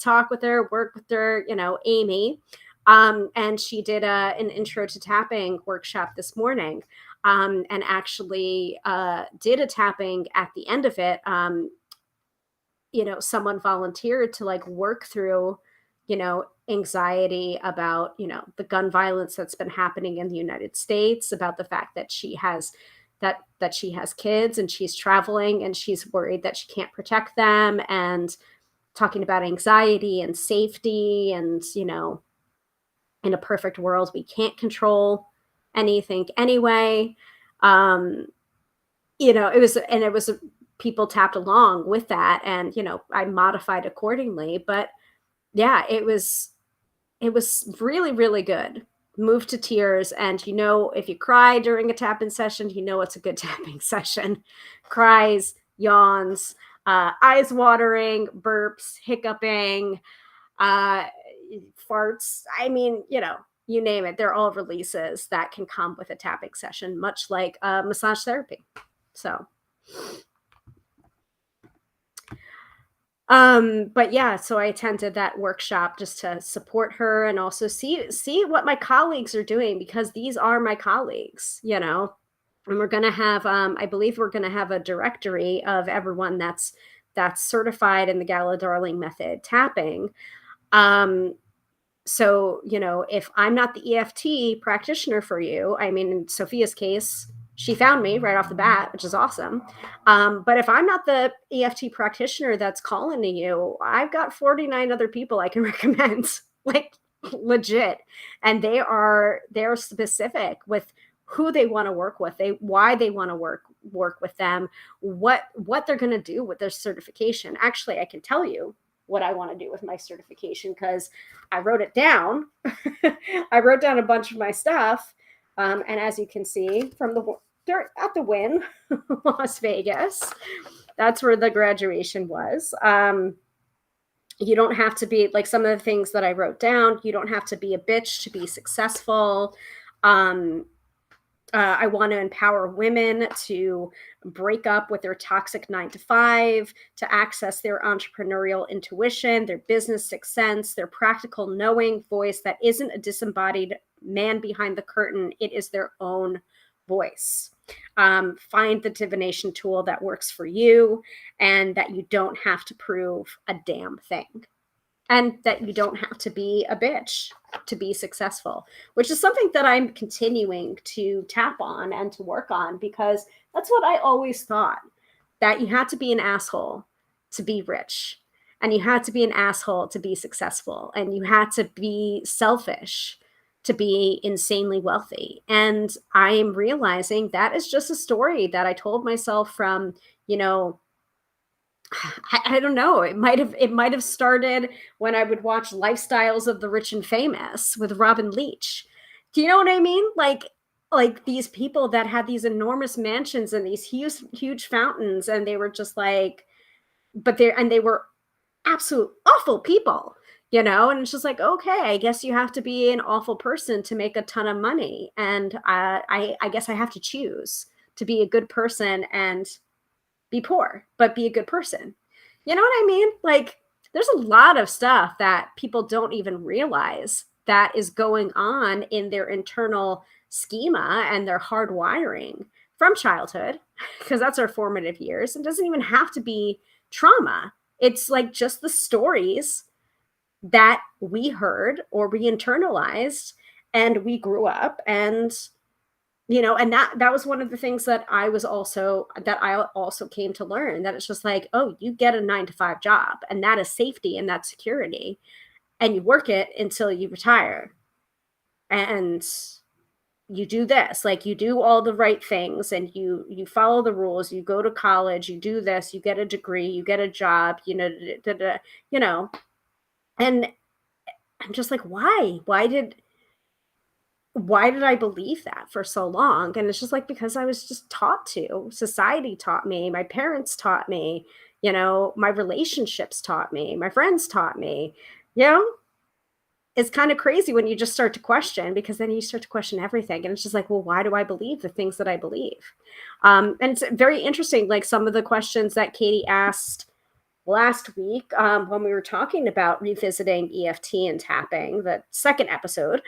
talk with her, work with her. Amy. And she did an intro to tapping workshop this morning. And actually did a tapping at the end of it. Someone volunteered to like work through, anxiety about, the gun violence that's been happening in the United States, about the fact that she has kids and she's traveling and she's worried that she can't protect them, and talking about anxiety and safety, and in a perfect world we can't control anything anyway. um it was people tapped along with that, and I modified accordingly. But yeah, it was really, really good. Moved to tears. And if you cry during a tapping session, it's a good tapping session. Cries, yawns, eyes watering, burps, hiccuping, uh farts. I mean, you name it, they're all releases that can come with a tapping session, much like massage therapy. So but yeah, so I attended that workshop just to support her, and also see what my colleagues are doing, because these are my colleagues. And we're going to have I believe we're going to have a directory of everyone that's certified in the Gala Darling method tapping. So, if I'm not the EFT practitioner for you, I mean, in Sophia's case, she found me right off the bat, which is awesome. But if I'm not the EFT practitioner that's calling to you, I've got 49 other people I can recommend, like legit. And they're specific with who they want to work with, why they want to work with them, what they're going to do with their certification. Actually, I can tell you what I want to do with my certification, because I wrote it down. I wrote down a bunch of my stuff. And as you can see from they're at the Wynn, Las Vegas, that's where the graduation was. You don't have to be like some of the things that I wrote down. You don't have to be a bitch to be successful. I want to empower women to break up with their toxic 9 to 5, to access their entrepreneurial intuition, their business sixth sense, their practical knowing voice that isn't a disembodied man behind the curtain. It is their own voice. Find the divination tool that works for you, and that you don't have to prove a damn thing. And that you don't have to be a bitch to be successful, which is something that I'm continuing to tap on and to work on, because that's what I always thought, that you had to be an asshole to be rich, and you had to be an asshole to be successful, and you had to be selfish to be insanely wealthy. And I am realizing that is just a story that I told myself from, I don't know. It might have started when I would watch Lifestyles of the Rich and Famous with Robin Leach. Do you know what I mean? Like these people that had these enormous mansions and these huge fountains, and they were just like, they were absolute awful people. And it's just like, okay, I guess you have to be an awful person to make a ton of money, and I guess I have to choose to be a good person and be poor, but be a good person. You know what I mean? Like, there's a lot of stuff that people don't even realize that is going on in their internal schema and their hardwiring from childhood, because that's our formative years. It doesn't even have to be trauma. It's like just the stories that we heard or we internalized and we grew up, and and that was one of the things that I also came to learn, that it's just like, oh, you get a 9 to 5 job, and that is safety and that's security, and you work it until you retire, and you do this, like, you do all the right things, and you follow the rules, you go to college, you do this, you get a degree, you get a job, you know and I'm just like, why did I believe that for so long? And it's just like, because I was just taught to. Society taught me, my parents taught me, my relationships taught me, my friends taught me. You know, it's kind of crazy when you just start to question, because then you start to question everything. And it's just like, well, why do I believe the things that I believe? And it's very interesting, like some of the questions that Katie asked last week, when we were talking about revisiting EFT and tapping, the second episode.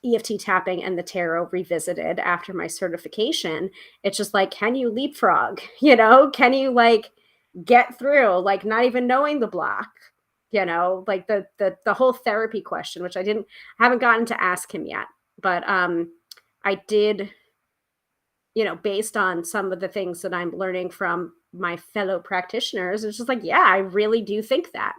EFT tapping and the tarot revisited after my certification. It's just like, can you leapfrog? Can you like get through, like, not even knowing the block? Like the whole therapy question, which I haven't gotten to ask him yet, but I did, based on some of the things that I'm learning from my fellow practitioners. It's just like, yeah, I really do think that.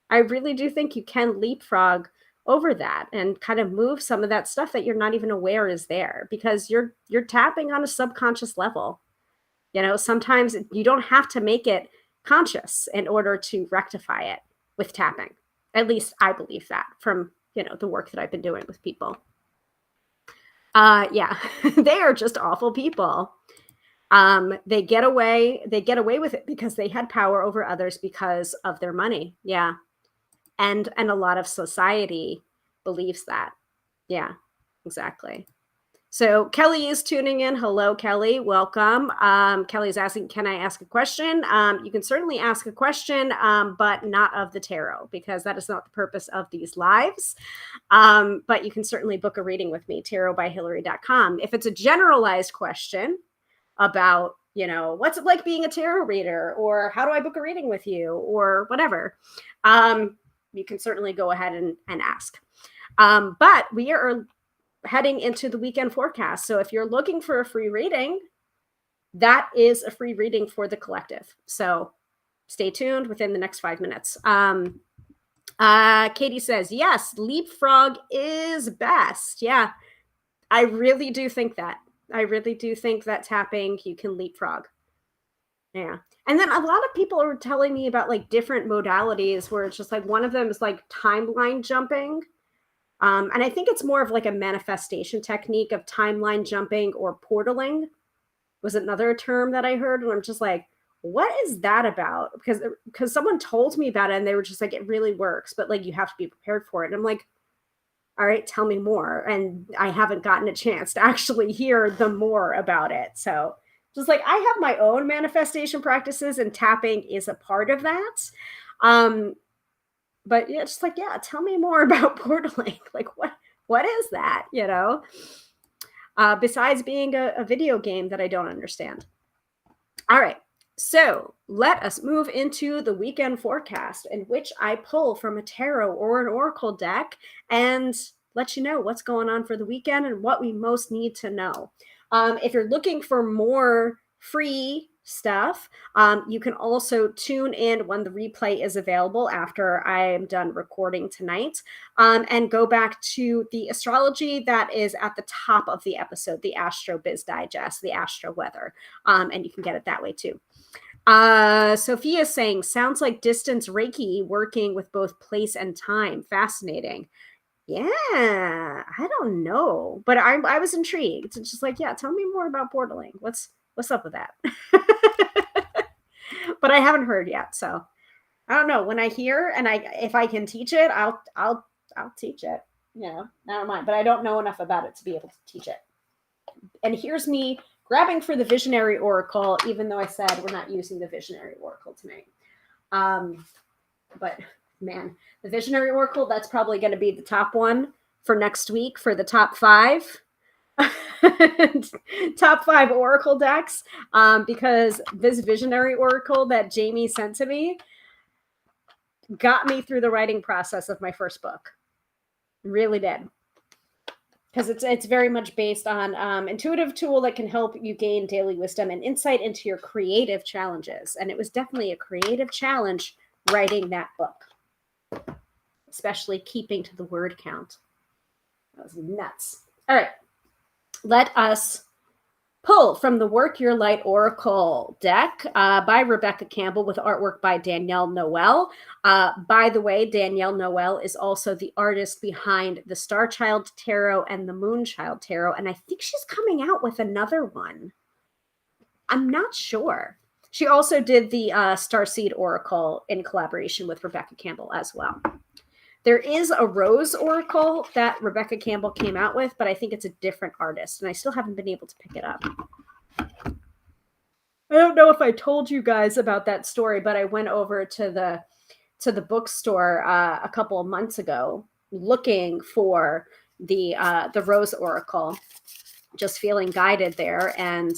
I really do think you can leapfrog over that and kind of move some of that stuff that you're not even aware is there, because you're tapping on a subconscious level. Sometimes you don't have to make it conscious in order to rectify it with tapping. At least I believe that from, the work that I've been doing with people. Yeah, they are just awful people. They get away with it because they had power over others because of their money. Yeah. And a lot of society believes that. Yeah, exactly. So Kelly is tuning in. Hello, Kelly. Welcome. Kelly's asking, can I ask a question? You can certainly ask a question, but not of the tarot, because that is not the purpose of these lives. But you can certainly book a reading with me, tarotbyhilary.com. If it's a generalized question about, what's it like being a tarot reader, or how do I book a reading with you, or whatever, you can certainly go ahead and ask. But we are heading into the weekend forecast. So if you're looking for a free reading, that is a free reading for the collective. So stay tuned within the next 5 minutes. Katie says, yes, leapfrog is best. Yeah, I really do think that. I really do think that tapping, you can leapfrog. Yeah. And then a lot of people are telling me about like different modalities where it's just like, one of them is like timeline jumping. And I think it's more of like a manifestation technique of timeline jumping, or portaling was another term that I heard. And I'm just like, what is that about? Because someone told me about it, and they were just like, it really works, but like, you have to be prepared for it. And I'm like, all right, tell me more. And I haven't gotten a chance to actually hear the more about it. So just like, I have my own manifestation practices, and tapping is a part of that. But yeah, just like, yeah, tell me more about portaling. Like, what is that? Besides being a video game that I don't understand. All right. So let us move into the weekend forecast, in which I pull from a tarot or an oracle deck and let you know what's going on for the weekend and what we most need to know. If you're looking for more free stuff, you can also tune in when the replay is available after I am done recording tonight, and go back to the astrology that is at the top of the episode, the Astro Biz Digest, the Astro-Weather, and you can get it that way too. Sophia's saying, sounds like distance Reiki working with both place and time. Fascinating. Yeah, I don't know, but I was intrigued. It's just like, yeah, tell me more about portaling. What's up with that? But I haven't heard yet, so I don't know. When I hear, and if I can teach it, I'll teach it. I don't mind, but I don't know enough about it to be able to teach it. And here's me grabbing for the Visionary Oracle, even though I said we're not using the Visionary Oracle tonight. But man, the Visionary Oracle, that's probably going to be the top one for next week for the top 5. top 5 oracle decks, because this visionary oracle that Jamie sent to me got me through the writing process of my first book. Really did. Because it's very much based on intuitive tool that can help you gain daily wisdom and insight into your creative challenges. And it was definitely a creative challenge writing that book, especially keeping to the word count. That was nuts. All right. Let us pull from the Work Your Light Oracle deck by Rebecca Campbell with artwork by Danielle Noel. By the way, Danielle Noel is also the artist behind the Star Child Tarot and the Moon Child Tarot. And I think she's coming out with another one. I'm not sure. She also did the Starseed Oracle in collaboration with Rebecca Campbell as well. There is a Rose Oracle that Rebecca Campbell came out with, but I think it's a different artist, and I still haven't been able to pick it up. I don't know if I told you guys about that story, but I went over to the bookstore a couple of months ago looking for the Rose Oracle, just feeling guided there, and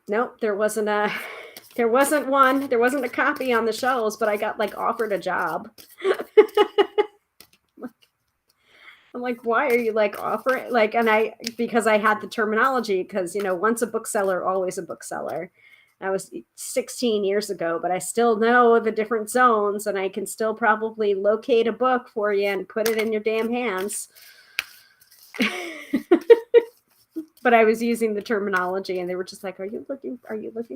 nope, there wasn't one. There wasn't a copy on the shelves, but I got offered a job. I'm like, why are you offering because I had the terminology, because once a bookseller, always a bookseller. That was 16 years ago, but I still know the different zones, and I can still probably locate a book for you and put it in your damn hands. But I was using the terminology, and they were just like, are you looking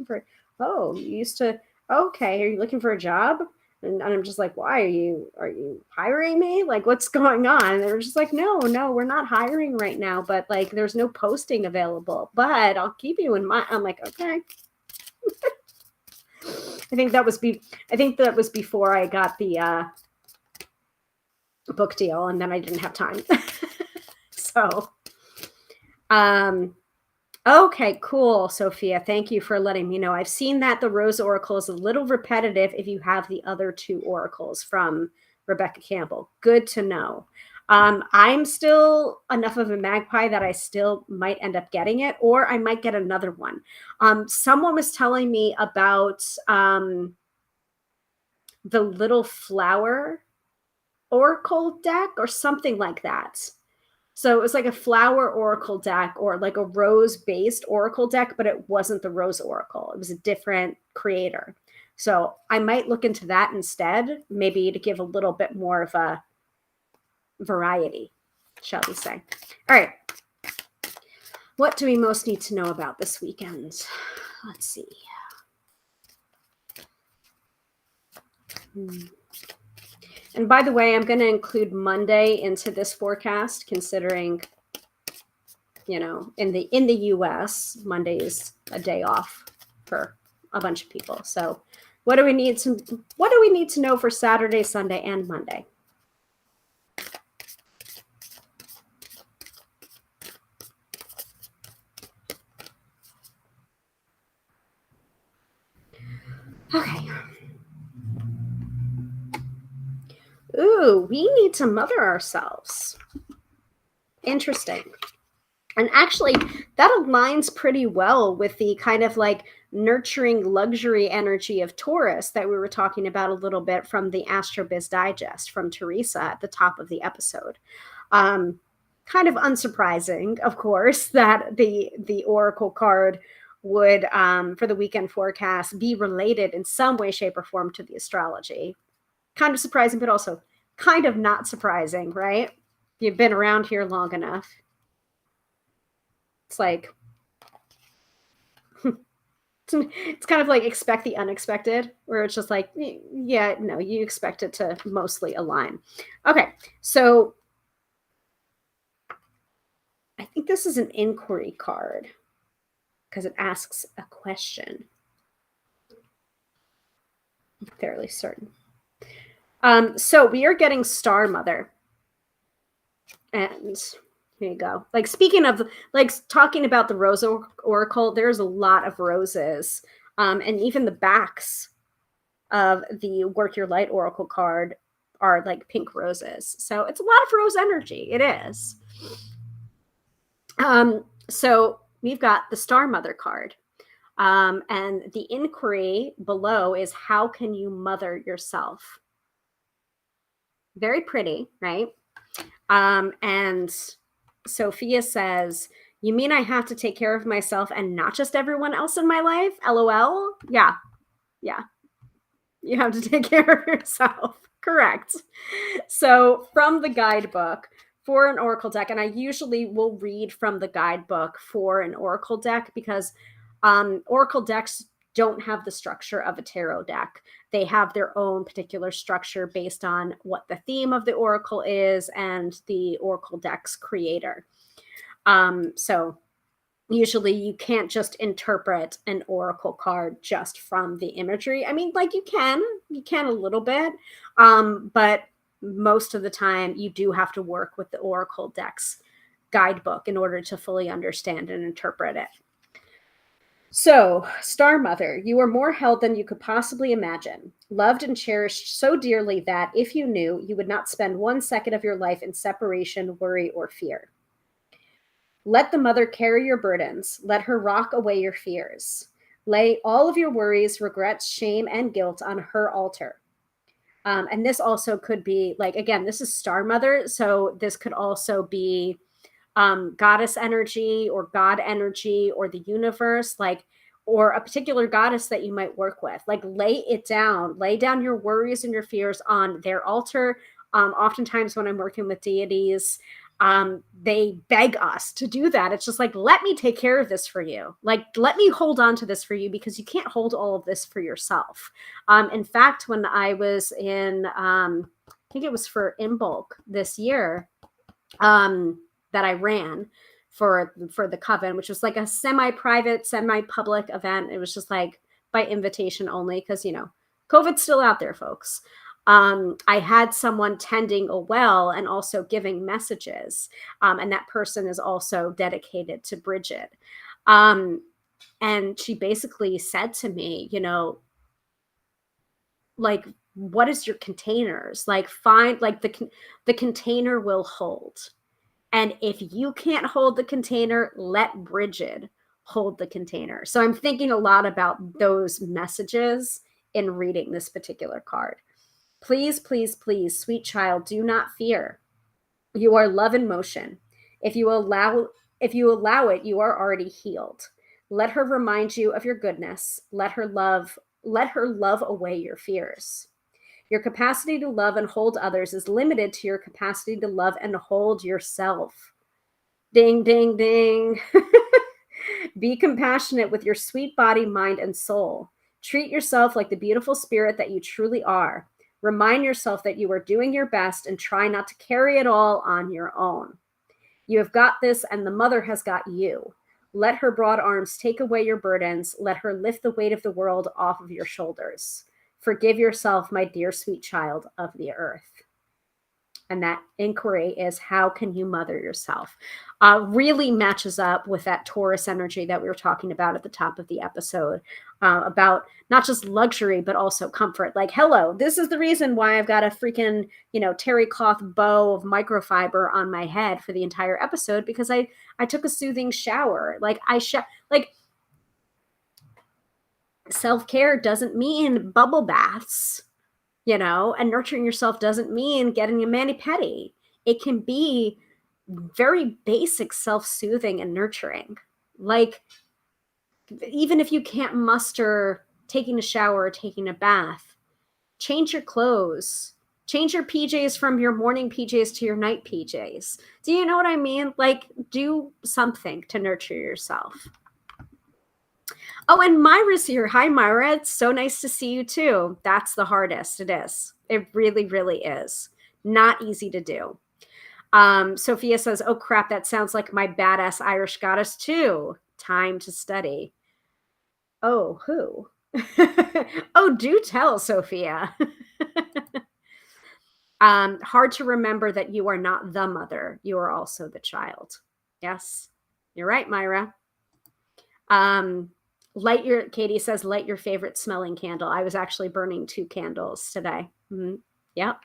for, oh, you used to, okay, are you looking for a job? And I'm just like, why are you hiring me? What's going on? And they were just like, no, we're not hiring right now, but there's no posting available, but I'll keep you in mind. I'm like, okay. I think that was before I got the book deal, and then I didn't have time. So, okay, cool, Sophia. Thank you for letting me know. I've seen that the Rose Oracle is a little repetitive if you have the other 2 oracles from Rebecca Campbell. Good to know. I'm still enough of a magpie that I still might end up getting it, or I might get another one. Someone was telling me about the Little Flower Oracle deck or something like that. So it was like a flower oracle deck, or like a rose-based oracle deck, but it wasn't the Rose Oracle. It was a different creator. So I might look into that instead, maybe to give a little bit more of a variety, shall we say. All right. What do we most need to know about this weekend? Let's see. And by the way, I'm going to include Monday into this forecast, considering, in the US, Monday is a day off for a bunch of people. So what do we need to know for Saturday, Sunday, and Monday? Okay. Ooh, we need to mother ourselves. Interesting. And actually, that aligns pretty well with the kind of nurturing luxury energy of Taurus that we were talking about a little bit from the Astro-Biz Digest from Teresa at the top of the episode. Kind of unsurprising, of course, that the Oracle card would, for the weekend forecast, be related in some way, shape, or form to the astrology. Kind of surprising, but also kind of not surprising, right? You've been around here long enough. It's like, it's kind of like expect the unexpected, where it's just like, yeah, no, you expect it to mostly align. Okay, so I think this is an inquiry card because it asks a question. I'm fairly certain. So we are getting Star Mother. And here you go. Speaking of, talking about the Rose Oracle, there's a lot of roses. And even the backs of the Work Your Light Oracle card are like pink roses. So it's a lot of rose energy. It is. So we've got the Star Mother card. And the inquiry below is, how can you mother yourself? Very pretty, right? And Sophia says, you mean I have to take care of myself and not just everyone else in my life? LOL. Yeah. Yeah. You have to take care of yourself. Correct. So from the guidebook for an oracle deck, and I usually will read from the guidebook for an oracle deck because oracle decks don't have the structure of a tarot deck. They have their own particular structure based on what the theme of the oracle is and the oracle deck's creator. So usually you can't just interpret an oracle card just from the imagery. I mean, like you can a little bit, but most of the time you do have to work with the oracle deck's guidebook in order to fully understand and interpret it. So, Star Mother, you are more held than you could possibly imagine, loved and cherished so dearly that, if you knew, you would not spend 1 second of your life in separation, worry, or fear. Let the mother carry your burdens. Let her rock away your fears. Lay all of your worries, regrets, shame, and guilt on her altar. And this also could be, like, again, this is Star Mother, so this could also be goddess energy or God energy or the universe, like, or a particular goddess that you might work with. Like, lay down your worries and your fears on their altar. Oftentimes when I'm working with deities, they beg us to do that. It's just like, let me take care of this for you. Like, let me hold on to this for you, because you can't hold all of this for yourself. In fact, when I was in, I think it was for Imbolc this year, that I ran for the Coven, which was like a semi-private, semi-public event. It was just like by invitation only, because, you know, COVID's still out there, folks. I had someone tending a well and also giving messages. And that person is also dedicated to Bridget. And she basically said to me, you know, like, what is your containers? Like, find, like, the container will hold. And if you can't hold the container, let Bridget hold the container. So I'm thinking a lot about those messages in reading this particular card. Please, please, please, sweet child, do not fear. You are love in motion. If you allow it, you are already healed. Let her remind you of your goodness. Let her love away your fears. Your capacity to love and hold others is limited to your capacity to love and hold yourself. Ding, ding, ding. Be compassionate with your sweet body, mind, and soul. Treat yourself like the beautiful spirit that you truly are. Remind yourself that you are doing your best and try not to carry it all on your own. You have got this, and the mother has got you. Let her broad arms take away your burdens. Let her lift the weight of the world off of your shoulders. Forgive yourself, my dear sweet child of the earth. And that inquiry is, how can you mother yourself? Really matches up with that Taurus energy that we were talking about at the top of the episode, about not just luxury, but also comfort. Like, hello, this is the reason why I've got a freaking, you know, terry cloth bow of microfiber on my head for the entire episode, because I took a soothing shower. Like, like, self-care doesn't mean bubble baths, you know, and nurturing yourself doesn't mean getting a mani-pedi. It can be very basic self-soothing and nurturing. Like, even if you can't muster taking a shower or taking a bath, change your clothes. Change your PJs from your morning PJs to your night PJs. Do you know what I mean? Like, do something to nurture yourself. Oh, and Myra's here. Hi, Myra. It's so nice to see you too. That's the hardest. It is. It really, really is. Not easy to do. Sophia says, oh, crap. That sounds like my badass Irish goddess too. Time to study. Oh, who? Oh, do tell, Sophia. Hard to remember that you are not the mother. You are also the child. Yes, you're right, Myra. Katie says, light your favorite smelling candle. I was actually burning 2 candles today. Mm-hmm. Yep.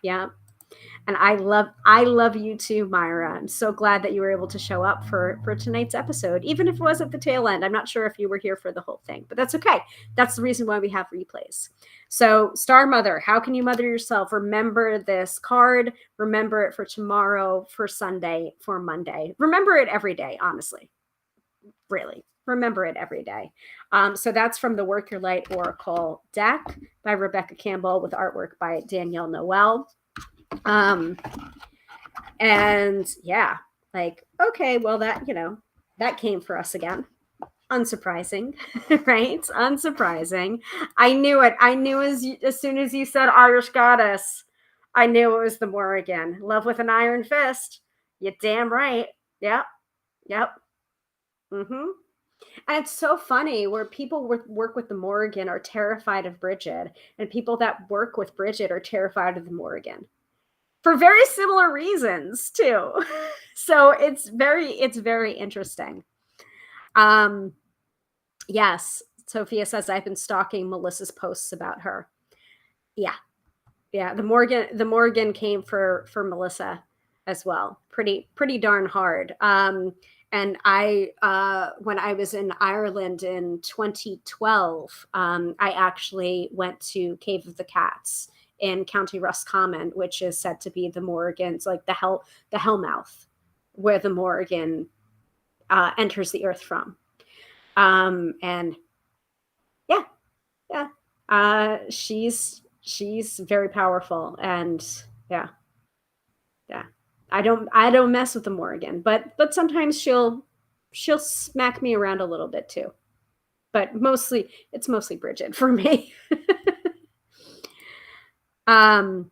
And I love you too, Myra. I'm so glad that you were able to show up for tonight's episode, even if it was at the tail end. I'm not sure if you were here for the whole thing, but that's okay. That's the reason why we have replays. So, Star Mother, how can you mother yourself? Remember this card. Remember it for tomorrow, for Sunday, for Monday. Remember it every day, honestly. Really. Remember it every day. So that's from the Work Your Light Oracle deck by Rebecca Campbell with artwork by Danielle Noel. And yeah, like, okay, well, that came for us again. Unsurprising, right? Unsurprising. I knew it. I knew as soon as you said Irish goddess, I knew it was the Morrigan. Love with an iron fist. You damn right. Yep. Yep. Mm-hmm. And it's so funny where people work with the Morrigan are terrified of Bridget, and people that work with Bridget are terrified of the Morrigan for very similar reasons too. So it's very interesting. Yes, Sophia says I've been stalking Melissa's posts about her. Yeah. Yeah, the Morgan came for Melissa as well. Pretty darn hard. And I when I was in Ireland in 2012, I actually went to Cave of the Cats in County Roscommon, which is said to be the Morrigan's, like the Hellmouth, where the Morrigan enters the earth from. And yeah, yeah, she's very powerful, and yeah, yeah. I don't mess with the Morrigan, but sometimes she'll smack me around a little bit too. But it's mostly Bridget for me. um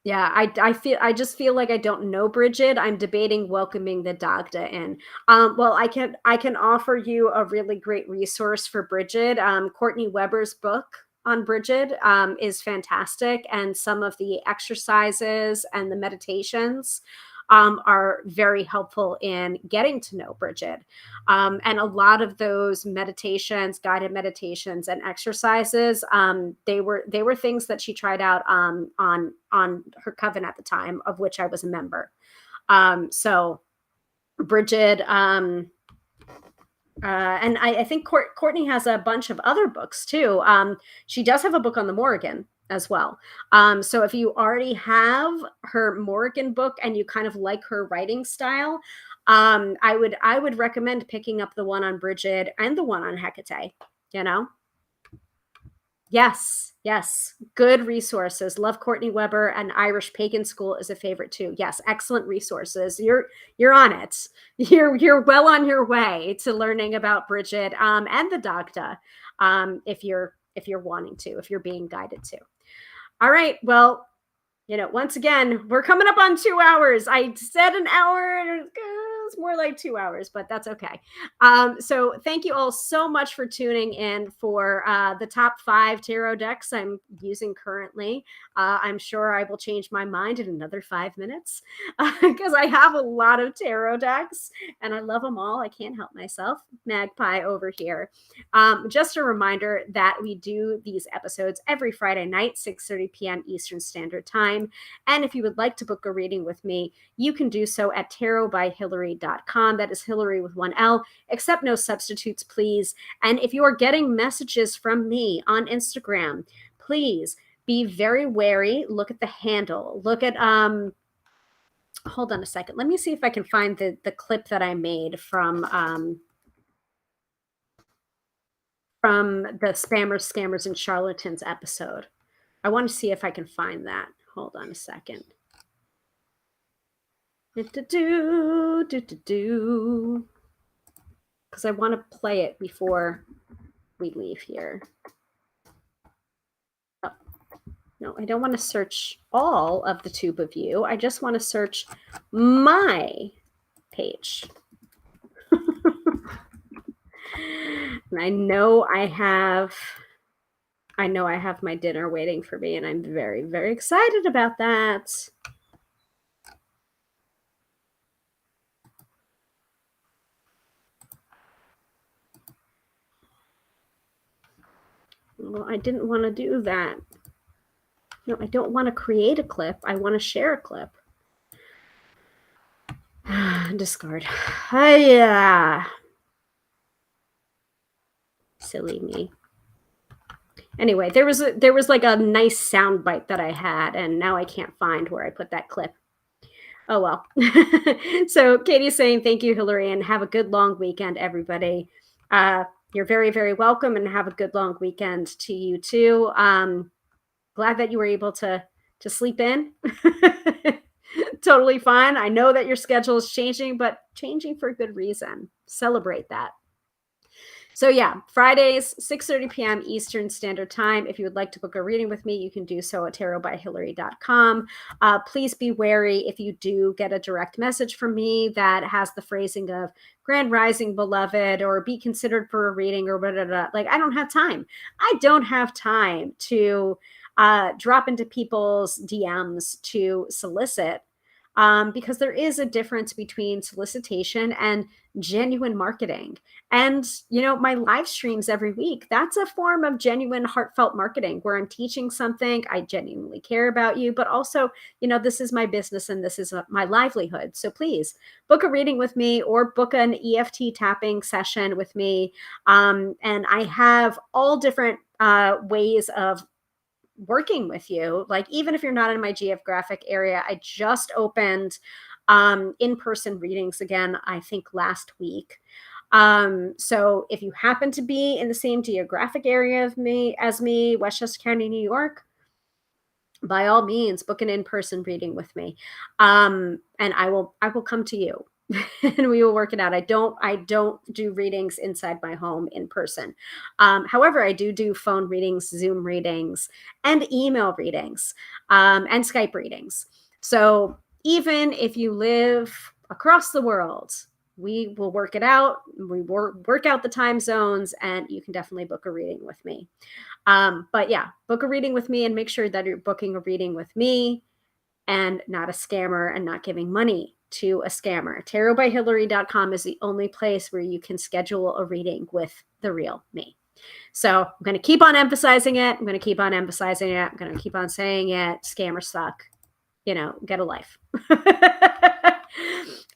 Yeah, I just feel like I don't know Bridget. I'm debating welcoming the Dagda in. Well, I can offer you a really great resource for Bridget. Courtney Weber's book on Bridget is fantastic, and some of the exercises and the meditations are very helpful in getting to know Bridget. And a lot of those meditations, guided meditations, and exercises, they were things that she tried out on her coven at the time, of which I was a member. So Bridget, and I think Courtney has a bunch of other books too. She does have a book on the Morrigan as well. So if you already have her Morrigan book and you kind of like her writing style, I would recommend picking up the one on Bridget and the one on Hecate. You know. Yes, yes. Good resources. Love Courtney Weber, and Irish Pagan School is a favorite too. Yes, excellent resources. You're on it. You're well on your way to learning about Bridget and the Dagda, if you're wanting to, if you're being guided to. All right. Well, once again, we're coming up on 2 hours. I said an hour, and it's more like 2 hours, but that's okay. So thank you all so much for tuning in for the top 5 tarot decks I'm using currently. I'm sure I will change my mind in another 5 minutes because I have a lot of tarot decks and I love them all. I can't help myself. Magpie over here. Just a reminder that we do these episodes every Friday night, 6:30 p.m. Eastern Standard Time. And if you would like to book a reading with me, you can do so at tarotbyhilary.com. That is Hilary with one L. Accept no substitutes, please. And if you are getting messages from me on Instagram, please be very wary. Look at the handle. Look at hold on a second. Let me see if I can find the clip that I made from the Spammers, Scammers, and Charlatans episode. I want to see if I can find that. Hold on a second. Because I want to play it before we leave here. Oh, no, I don't want to search all of the tube of you. I just want to search my page. And I know I have my dinner waiting for me, and I'm very, very excited about that. Well, I didn't want to do that. No, I don't want to create a clip. I want to share a clip. Discard. Yeah. Silly me. Anyway, there was like a nice sound bite that I had, and now I can't find where I put that clip. Oh well. So Katie's saying thank you, Hilary, and have a good long weekend, everybody. You're very, very welcome, and have a good long weekend to you too. Glad that you were able to sleep in. Totally fine. I know that your schedule is changing, but changing for a good reason. Celebrate that. So yeah, Fridays, 6:30 p.m. Eastern Standard Time. If you would like to book a reading with me, you can do so at tarotbyhillary.com. Please be wary if you do get a direct message from me that has the phrasing of Grand Rising Beloved or be considered for a reading or blah, blah, blah. Like, I don't have time. I don't have time to drop into people's DMs to solicit, because there is a difference between solicitation and genuine marketing. And, my live streams every week, that's a form of genuine, heartfelt marketing where I'm teaching something. I genuinely care about you, but also, this is my business and this is my livelihood. So please book a reading with me or book an EFT tapping session with me. And I have all different ways of working with you. Like, even if you're not in my geographic area, I just opened in-person readings again, I think last week. So if you happen to be in the same geographic area of me as me, Westchester County, New York, by all means, book an in-person reading with me. And I will come to you and we will work it out. I don't do readings inside my home in person. However, I do phone readings, Zoom readings, and email readings, and Skype readings. So even if you live across the world, we will work it out. We work out the time zones, and you can definitely book a reading with me. But yeah, book a reading with me and make sure that you're booking a reading with me and not a scammer and not giving money to a scammer. Tarotbyhillary.com is the only place where you can schedule a reading with the real me. So I'm going to keep on emphasizing it. I'm going to keep on emphasizing it. I'm going to keep on saying it. Scammers suck. Get a life.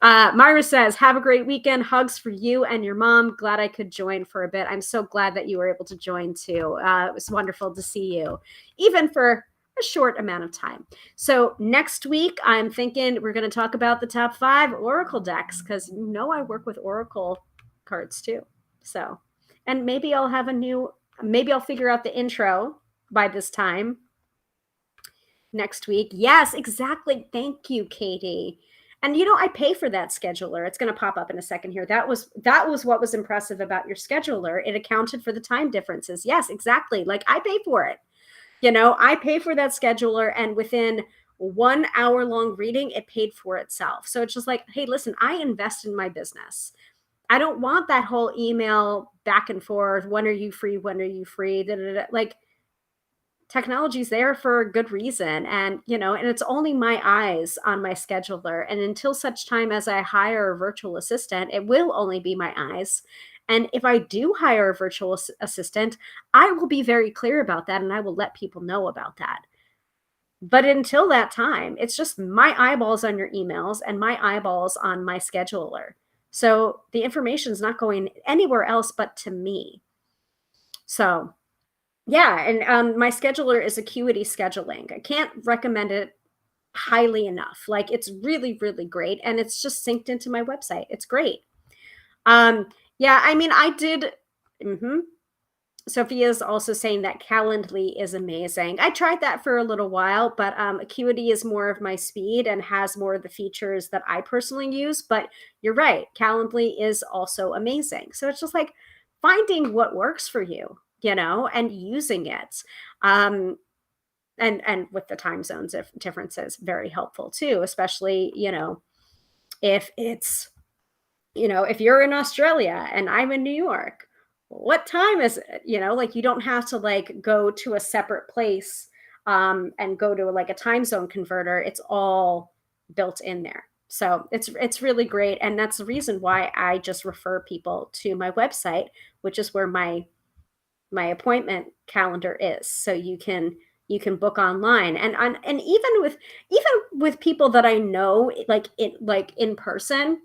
Myra says, have a great weekend. Hugs for you and your mom. Glad I could join for a bit. I'm so glad that you were able to join too. It was wonderful to see you, even for a short amount of time. So next week, I'm thinking we're going to talk about the top 5 Oracle decks, because I work with Oracle cards too. So, and maybe I'll figure out the intro by this time next week. Yes, exactly. Thank you, Katie. And I pay for that scheduler. It's going to pop up in a second here. That was what was impressive about your scheduler. It accounted for the time differences. Yes, exactly. Like, I pay for it. I pay for that scheduler, and within 1 hour long reading, it paid for itself. So it's just like, hey, listen, I invest in my business. I don't want that whole email back and forth. When are you free? When are you free? Da, da, da. Like, technology's there for a good reason. And, and it's only my eyes on my scheduler. And until such time as I hire a virtual assistant, it will only be my eyes. And if I do hire a virtual assistant, I will be very clear about that and I will let people know about that. But until that time, it's just my eyeballs on your emails and my eyeballs on my scheduler. So the information is not going anywhere else but to me. So yeah, and my scheduler is Acuity Scheduling. I can't recommend it highly enough. Like, it's really, really great, and it's just synced into my website. It's great. Yeah, I mean, I did. Sophia's also saying that Calendly is amazing. I tried that for a little while, but Acuity is more of my speed and has more of the features that I personally use. But you're right, Calendly is also amazing. So it's just like finding what works for you, and using it. And with the time zones differences, very helpful too, especially, if it's, if you're in Australia and I'm in New York, what time is it? Like, you don't have to like go to a separate place and go to like a time zone converter. It's all built in there. So it's really great. And that's the reason why I just refer people to my website, which is where my appointment calendar is. So you can you can book online. And even with people that I know, like in person,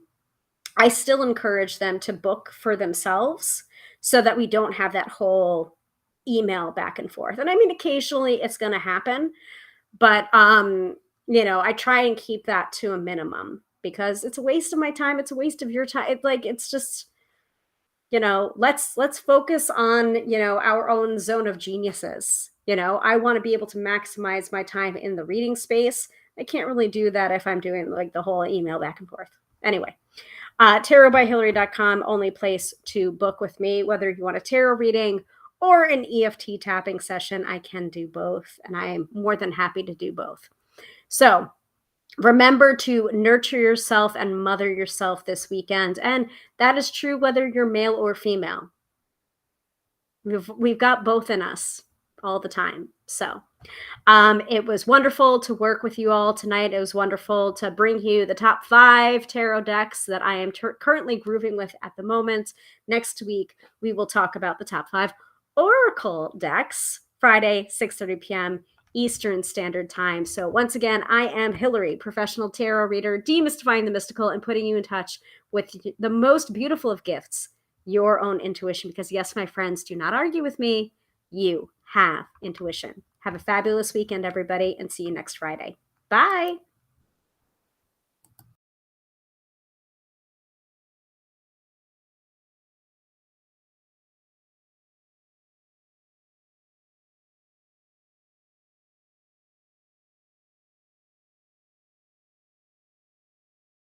I still encourage them to book for themselves so that we don't have that whole email back and forth. And I mean, occasionally it's going to happen, but I try and keep that to a minimum because it's a waste of my time. It's a waste of your time. It's just, let's focus on, our own zone of geniuses. I want to be able to maximize my time in the reading space. I can't really do that if I'm doing like the whole email back and forth. Anyway, tarotbyhillary.com, only place to book with me, whether you want a tarot reading or an EFT tapping session. I can do both, and I am more than happy to do both. So remember to nurture yourself and mother yourself this weekend. And that is true whether you're male or female. We've got both in us all the time. So it was wonderful to work with you all tonight. It was wonderful to bring you the top 5 tarot decks that I am currently grooving with at the moment. Next week, we will talk about the top 5 Oracle decks, Friday, 6:30 p.m. Eastern Standard Time. So once again, I am Hilary, professional tarot reader, demystifying the mystical and putting you in touch with the most beautiful of gifts, your own intuition. Because yes, my friends, do not argue with me. You have intuition. Have a fabulous weekend, everybody, and see you next Friday. Bye.